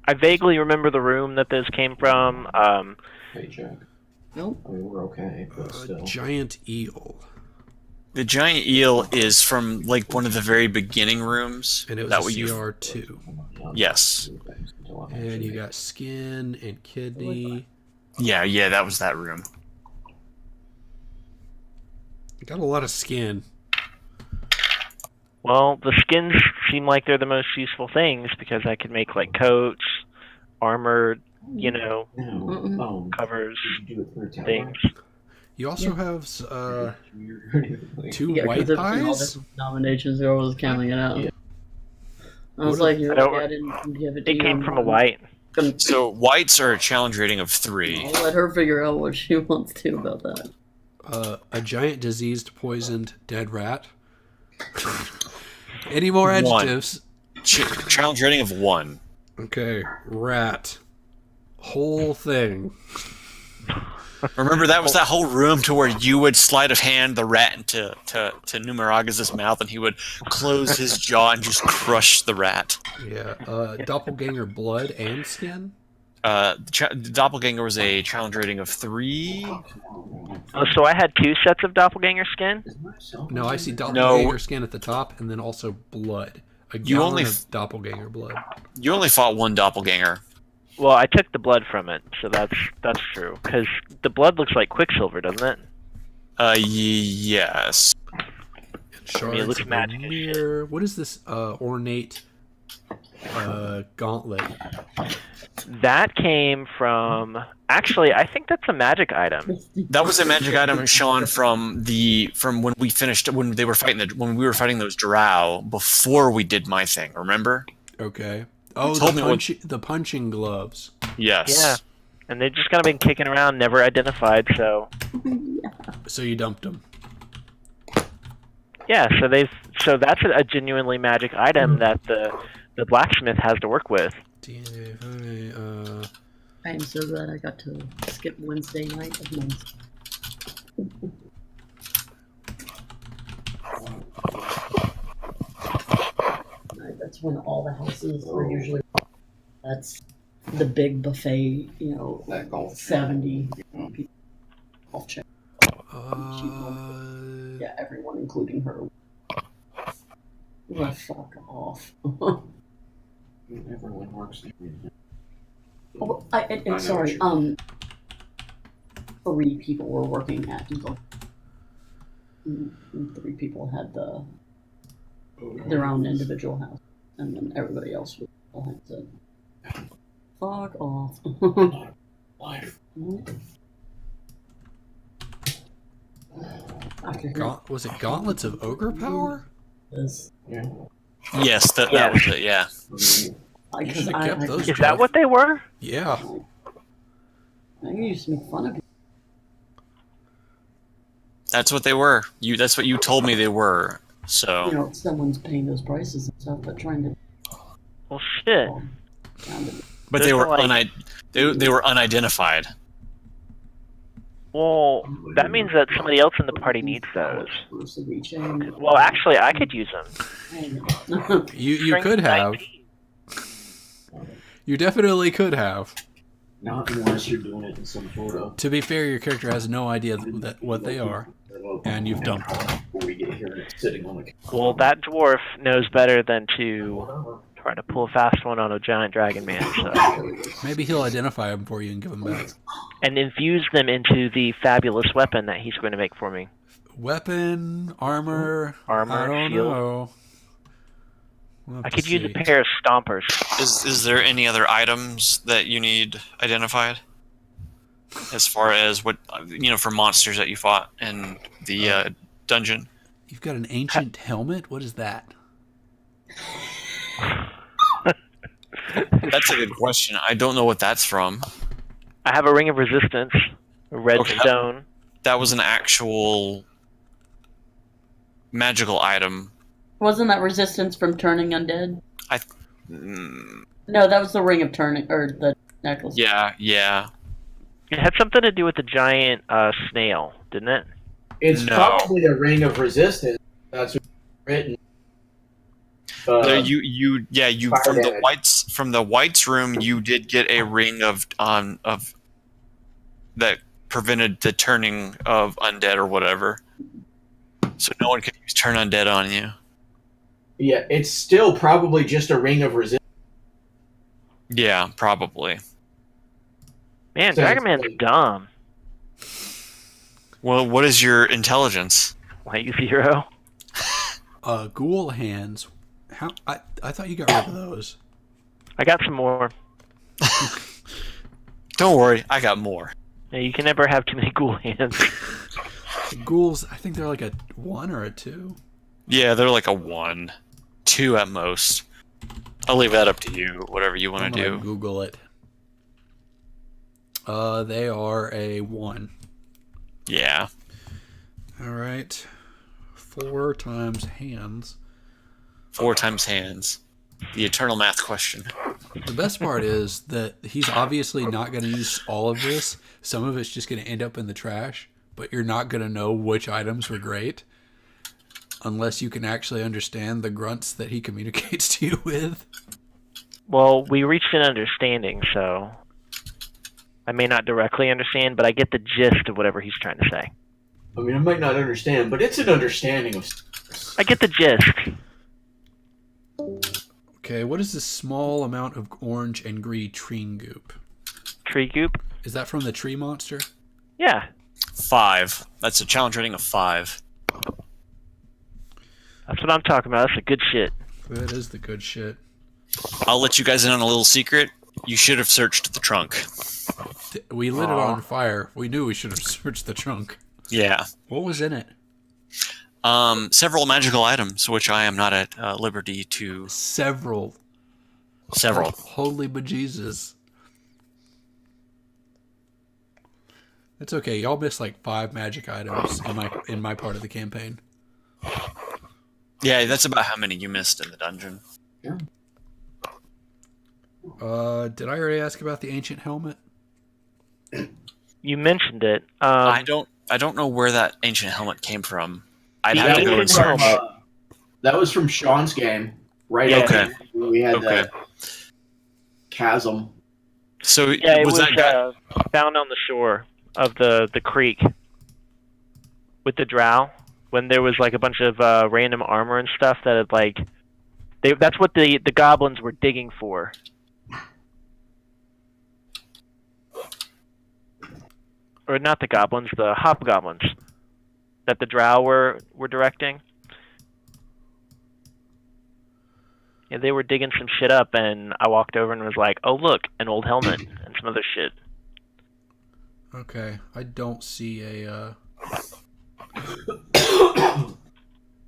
I vaguely remember the room that this came from.
paycheck.
Nope.
I mean, we're okay, but still.
Giant eel.
The giant eel is from like one of the very beginning rooms.
And it was
that
a
what you.
CR2.
Yes.
And you got skin and kidney.
Yeah, that was that room.
You got a lot of skin.
Well, the skins seem like they're the most useful things because I could make like coats, armored,
No,
covers,
did you do it through tower?
things.
You also have 2
Yeah,
white
'cause there's been all
eyes?
different nominations, I was counting it out.
Yeah.
I was
What
like,
I don't-
I didn't give it to
It
you.
came from a white.
So whites are a challenge rating of 3.
I'll let her figure out what she wants to about that.
A giant diseased poisoned dead rat. Any more
1.
adjectives?
Challenge rating of 1.
Okay, rat. Whole thing.
Remember that was that whole room to where you would sleight of hand the rat into Numeragus's mouth, and he would close his jaw and just crush the rat.
Yeah, doppelganger blood and skin?
Doppelganger was a challenge rating of 3.
Oh, so I had 2 sets of doppelganger skin.
No, I see doppelganger skin at the top, and then also blood. A
You
gallon
only
of doppelganger blood.
You only fought 1 doppelganger.
Well, I took the blood from it, so that's true. Because the blood looks like Quicksilver, doesn't it?
Yes.
Shards
it looks
of
magic as
mirror. What is this ornate gauntlet?
That came from. Actually, I think that's a magic item.
That was a magic item, Sean, from when we finished when we were fighting those drow before we did my thing. Remember?
Okay. Oh,
Told me
the punching gloves.
Yes.
Yeah, and they've just kind of been kicking around, never identified. So
So you dumped them.
yeah, so that's a genuinely magic item that the blacksmith has to work with.
DNA.
I am so glad I got to skip Wednesday night of months. That's when all the houses are usually. That's the big buffet,
That golf
70 people. Golf check.
Uh,
Yeah, everyone, including her. Well, fuck off.
Everyone works there.
Oh,
know
sorry.
what
3 people were working at Eagle. And 3 people had their own individual house, and then everybody else was all had to fuck off.
Life.
was it Gauntlets of Ogre Power?
This,
Yeah.
Yes, that was it. Yeah.
I,
You should've kept those.
Is that what they were?
Yeah.
I used to make fun of you.
That's what they were. That's what you told me they were. So
Someone's paying those prices and stuff, but trying to.
Well, shit.
Sounded
but they were
Those are
they were unidentified.
Well, that means that somebody else in the party needs those.
Where's the reaching?
Well, actually, I could use them.
You
Strength
could have.
19.
You definitely could have.
Not unless you're doing it in some sort of.
To be fair, your character has no idea what they are, and you've dumped them.
Before we get here and it's sitting on the.
Well, that dwarf knows better than to try to pull a fast one on a giant dragon man, so.
Maybe he'll identify them for you and give them back.
And infuse them into the fabulous weapon that he's going to make for me.
Weapon, armor,
Armor,
I don't
shield.
know. We'll have
I
to
could use
see.
a pair of stompers.
Is there any other items that you need identified? As far as what for monsters that you fought in the dungeon?
You've got an ancient helmet? What is that?
That's a good question. I don't know what that's from.
I have a ring of resistance, a red
Okay.
stone.
That was an actual magical item.
Wasn't that resistance from turning undead?
Mm,
No, that was the ring of turning, or the necklace.
yeah.
It had something to do with the giant snail, didn't it?
It's
No.
probably a ring of resistance. That's what's written.
There, you
fire
from the whites room. You did get a ring of that prevented the turning of undead or whatever. So no one could use turn undead on you.
Yeah, it's still probably just a ring of resistance.
Yeah, probably.
Man,
So
Dragon
it's
Man's
like-
dumb.
Well, what is your intelligence?
Like 0.
Ghoul hands. How? I thought you got rid of those.
I got some more.
Don't worry, I got more.
Yeah, you can never have too many ghoul hands.
Ghouls, I think they're like a 1 or a 2.
Yeah, they're like a 1, 2 at most. I'll leave that up to you. Whatever you want
I'm
to
gonna
do.
Google it. They are a 1.
Yeah.
All right. 4 times hands.
4 times hands. The eternal math question.
The best part is that he's obviously not going to use all of this. Some of it's just going to end up in the trash, but you're not going to know which items were great unless you can actually understand the grunts that he communicates to you with.
Well, we reached an understanding, so I may not directly understand, but I get the gist of whatever he's trying to say.
I mean, I might not understand, but it's an understanding of.
I get the gist.
Okay, what is this small amount of orange and green tree goop?
Tree goop?
Is that from the tree monster?
Yeah,
5. That's a challenge rating of 5.
that's what I'm talking about. That's the good shit.
That is the good shit.
I'll let you guys in on a little secret. You should have searched the trunk.
We lit it on fire. We knew we should have searched the trunk.
Yeah.
What was in it?
Several magical items, which I am not at liberty to.
Several.
Several.
Holy bejesus. It's okay. Y'all missed like 5 magic items in my part of the campaign.
Yeah, that's about how many you missed in the dungeon.
Did I already ask about the ancient helmet?
You mentioned it.
I don't know where that ancient helmet came from. I'd
The
have to go and
ancient
search.
helmet.
That was from Sean's game, right?
Yeah.
after we had
Okay.
the chasm.
So
Yeah, it was
that guy?
found on the shore of the creek with the drow when there was like a bunch of random armor and stuff that had like that's what the goblins were digging for. Or not the goblins, the hobgoblins that the drow were directing. Yeah, they were digging some shit up, and I walked over and was like, "Oh, look, an old helmet and some other shit."
Okay, I don't see a.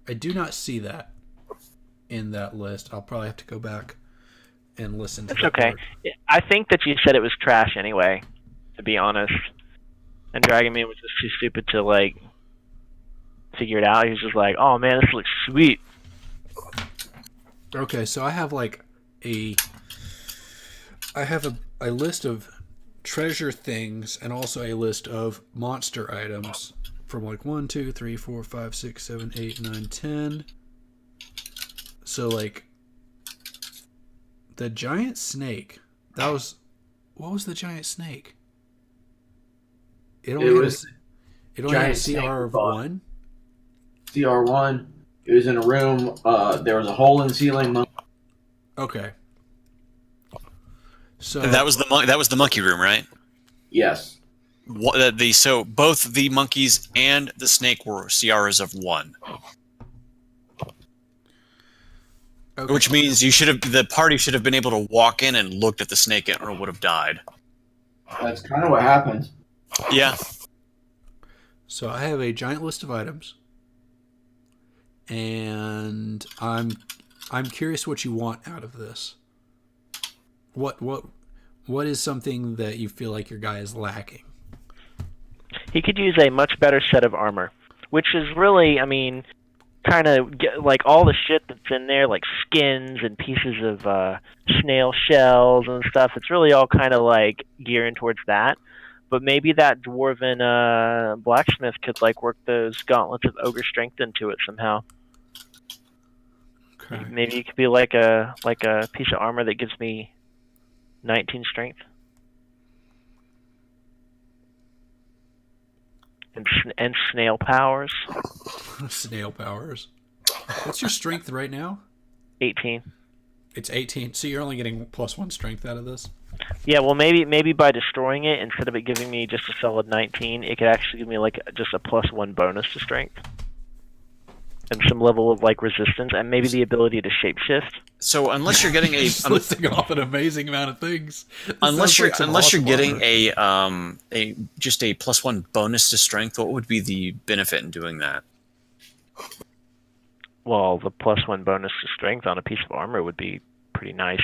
I do not see that in that list. I'll probably have to go back and listen to
It's
that
okay.
part.
I think that you said it was trash anyway, to be honest. And Dragon Man was just too stupid to like figure it out. He was just like, "Oh man, this looks sweet."
Okay, so I have like a list of treasure things and also a list of monster items from like 1, 2, 3, 4, 5, 6, 7, 8, 9, 10. So like the giant snake, that was, what was the giant snake? It only had a
giant snake
CR of
bot.
1.
CR1. It was in a room. There was a hole in the ceiling.
Okay. So
That was the monkey room, right?
Yes.
So both the monkeys and the snake were CRs of 1,
okay.
which means the party should have been able to walk in and looked at the snake or would have died.
That's kind of what happened.
Yeah.
So I have a giant list of items, and I'm curious what you want out of this. What is something that you feel like your guy is lacking?
He could use a much better set of armor, which is really, I mean, kind of like all the shit that's in there, like skins and pieces of snail shells and stuff. It's really all kind of like gearing towards that. But maybe that dwarven blacksmith could like work those gauntlets of ogre strength into it somehow.
Okay.
Maybe it could be like a piece of armor that gives me 19 strength. And snail powers.
Snail powers. What's your strength right now?
18.
It's 18. So you're only getting +1 strength out of this?
Yeah, well, maybe by destroying it, instead of it giving me just a solid 19, it could actually give me like just a +1 bonus to strength. And some level of like resistance, and maybe the ability to shapeshift.
So unless you're getting a
Just listing off an amazing amount of things. This
unless
sounds
you're
like some
unless you're
awesome
getting
armor.
a just a +1 bonus to strength, what would be the benefit in doing that?
Well, the +1 bonus to strength on a piece of armor would be pretty nice.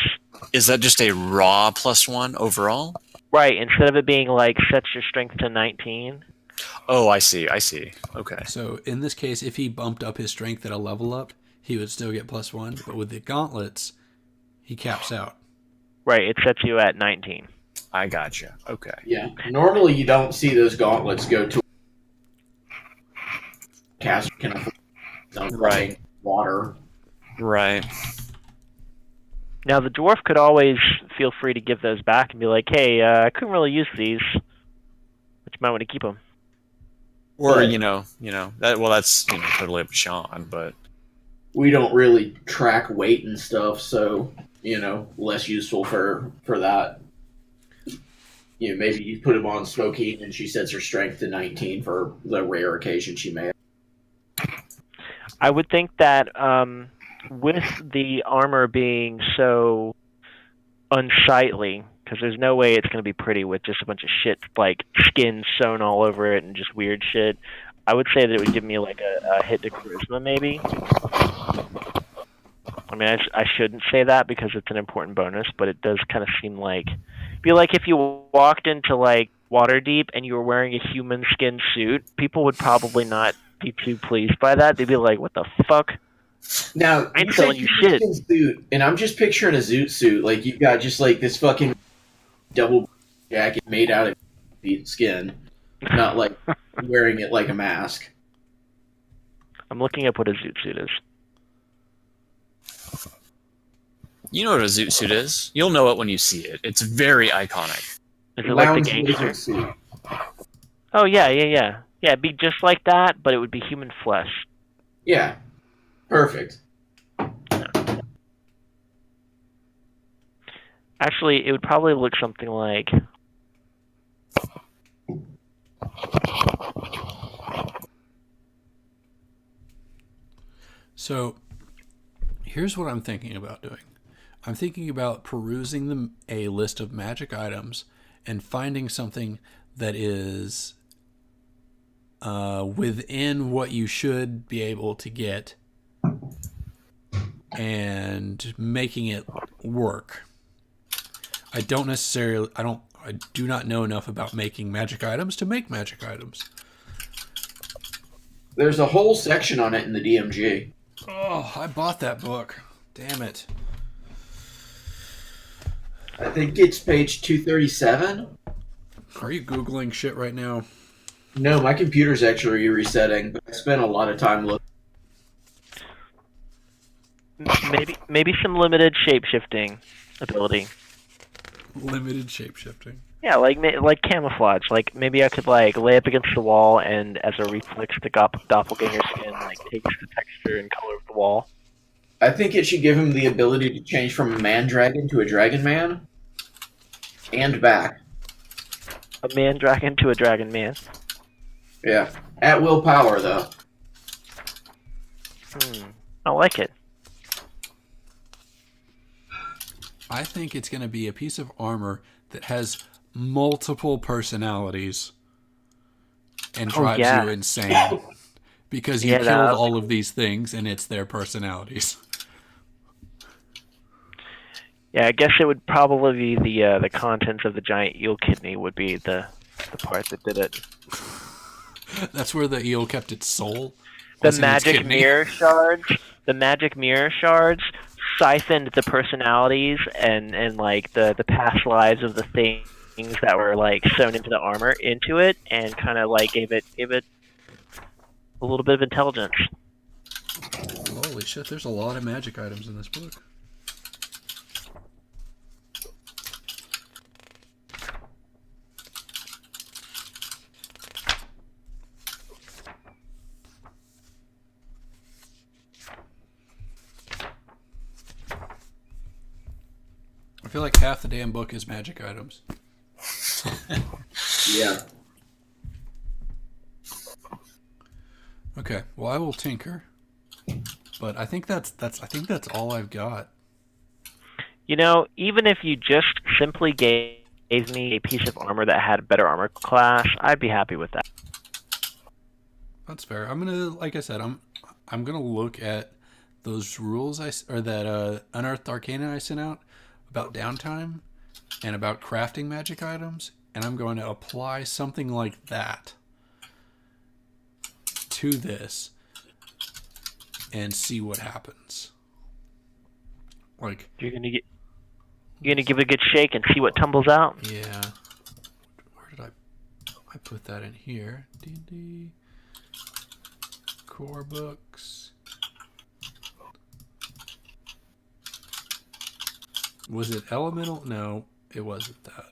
Is that just a raw +1 overall?
Right, instead of it being like sets your strength to 19.
Oh, I see. Okay.
So in this case, if he bumped up his strength at a level up, he would still get +1. But with the gauntlets, he caps out.
Right, it sets you at 19.
I gotcha. Okay.
Yeah. Normally, you don't see those gauntlets go to caster can afford
Right.
water.
Right.
Now, the dwarf could always feel free to give those back and be like, hey, I couldn't really use these. But you might want to keep them.
Or
Right.
you know that's totally up to Sean, but
We don't really track weight and stuff, so less useful for that. Maybe you put him on Smokey and she sets her strength to 19 for the rare occasion she may have.
I would think that with the armor being so unsightly, because there's no way it's going to be pretty with just a bunch of shit like skin sewn all over it and just weird shit. I would say that it would give me like a hit to charisma, maybe. I mean, I shouldn't say that because it's an important bonus, but it does kind of seem like be like if you walked into like Waterdeep and you were wearing a human skin suit, people would probably not be too pleased by that. They'd be like, "What the fuck?"
Now,
I ain't
you
telling
said
you
human
shit.
skin suit, and I'm just picturing a zoot suit. Like, you've got just like this fucking double jacket made out of skin, not like wearing it like a mask.
I'm looking up what a zoot suit is.
you know what a zoot suit is. You'll know it when you see it. It's very iconic.
Is it like the
Lounge
gangster?
lizard suit.
Oh yeah. Yeah, it'd be just like that, but it would be human flesh.
Yeah, perfect.
Actually, it would probably look something like.
So here's what I'm thinking about doing. I'm thinking about perusing a list of magic items and finding something that is within what you should be able to get and making it work. I do not know enough about making magic items to make magic items.
There's a whole section on it in the DMG.
Oh, I bought that book. Damn it.
I think it's page 237.
Are you Googling shit right now?
No, my computer's actually resetting, but I spent a lot of time looking.
Maybe some limited shape-shifting ability.
Limited shapeshifting.
Yeah, like camouflage. Like maybe I could like lay up against the wall, and as a reflex, the doppelganger skin like takes the texture and color of the wall.
I think it should give him the ability to change from a man dragon to a dragon man, and back.
A man dragon to a dragon man.
Yeah, at will power though.
I like it.
I think it's going to be a piece of armor that has multiple personalities and drives you insane. Because you killed all of these things and it's their personalities.
Yeah, I guess it would probably be the contents of the giant eel kidney would be the part that did it.
That's where the eel kept its soul.
The magic mirror shards siphoned the personalities and like the past lives of the things that were like sewn into the armor into it, and kind of like gave it a little bit of intelligence.
Holy shit! There's a lot of magic items in this book. I feel like half the damn book is magic items.
Yeah.
Okay, well I will tinker, but I think that's all I've got.
You know, even if you just simply gave me a piece of armor that had a better armor class, I'd be happy with that.
That's fair. I'm gonna, like I said, I'm gonna look at those rules that Unearthed Arcana I sent out about downtime and about crafting magic items, and I'm going to apply something like that to this and see what happens. Like
You're gonna give it a good shake and see what tumbles out.
Yeah. Where did I put that in here? D&D core books. Was it elemental? No, it wasn't that.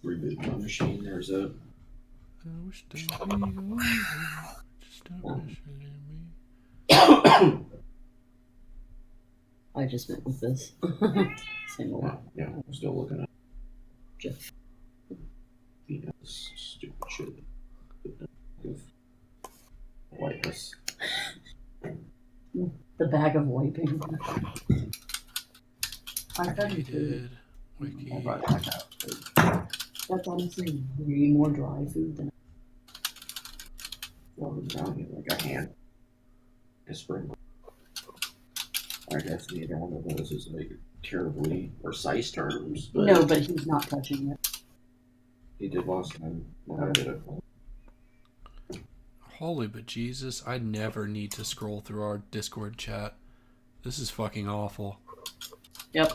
Reboot my machine. There's a.
I wish they would go over. Just don't pressure me.
I just went with this. Same old.
Yeah, I'm still looking at.
Jeff.
You know, this stupid shit. Whiteness.
The bag of wiping. I thought you
Did wiki.
That's honestly way more dry food than.
Well, down here like a hand. A spring. I guess neither one of those is like terribly precise terms. But
No, but he's not touching it.
he did last time when I did it.
Holy but Jesus, I never need to scroll through our Discord chat. This is fucking awful.
Yep.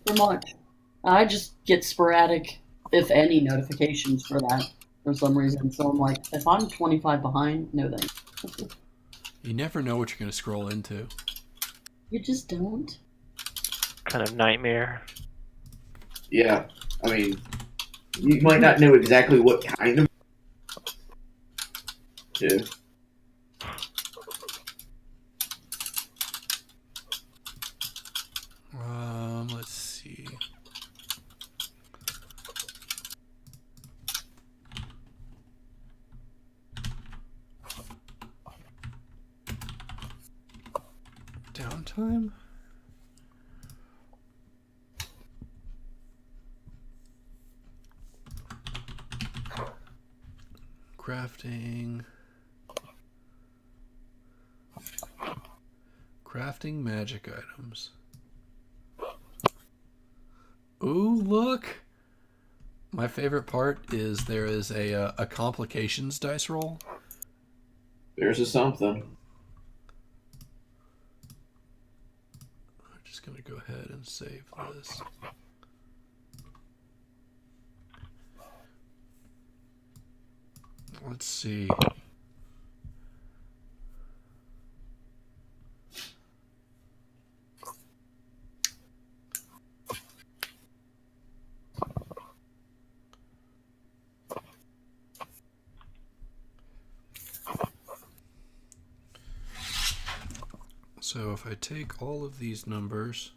Pretty much. I just get sporadic, if any, notifications for that for some reason. So I'm like, if I'm 25 behind, no thanks.
You never know what you're going to scroll into.
You just don't.
Kind of nightmare.
Yeah, I mean, you might not know exactly what kind of. Yeah.
Let's see. Downtime? Crafting. Crafting magic items. Ooh, look! My favorite part is there is a complications dice roll.
There's a something.
gonna go ahead and save this. Let's see. So if I take all of these numbers,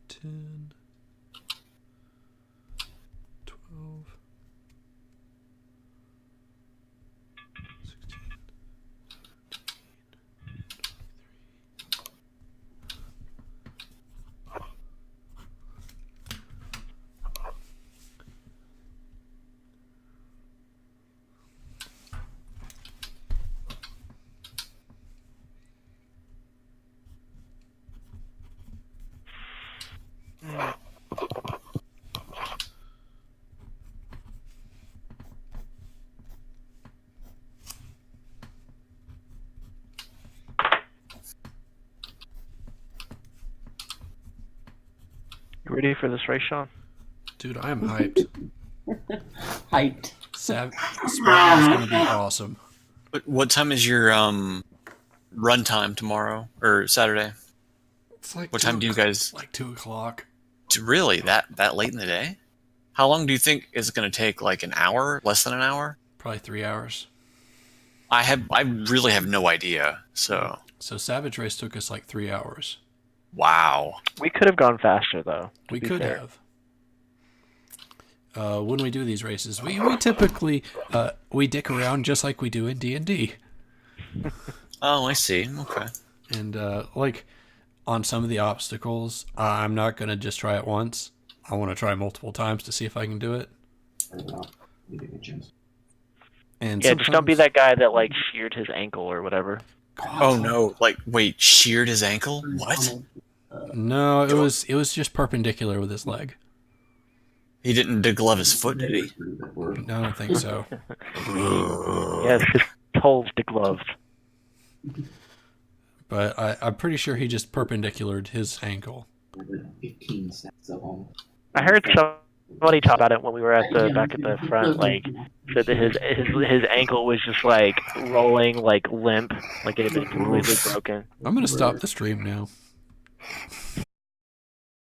ten, 12, 16,
You ready for this race, Sean?
dude, I am hyped.
Hyped.
Spring is gonna be awesome.
What time is your run time tomorrow or Saturday?
It's like
What time do you guys?
Like 2 o'clock.
Really that late in the day? How long do you think is going to take? Like an hour? Less than an hour?
Probably 3 hours.
I really have no idea. So
So Savage Race took us like 3 hours.
wow.
We could have gone faster, though. to
We
be
could
fair.
have. When we do these races, we typically we dick around just like we do in D&D.
Oh, I see. Okay.
And like on some of the obstacles, I'm not gonna just try it once. I want to try multiple times to see if I can do it. And
Yeah, just don't be
sometimes-
that guy that like sheared his ankle or whatever.
Oh no! Like, wait, sheared his ankle? What?
No, it was just perpendicular with his leg.
He didn't deglove his foot, did he?
No, I don't think so.
Yes, his toes degloved.
But I'm pretty sure he just perpendiculared his ankle.
15 steps of home.
I heard somebody talk about it when we were at the back at the front. Like, said that his ankle was just like rolling, like limp, like it had been completely broken.
I'm gonna stop the stream now.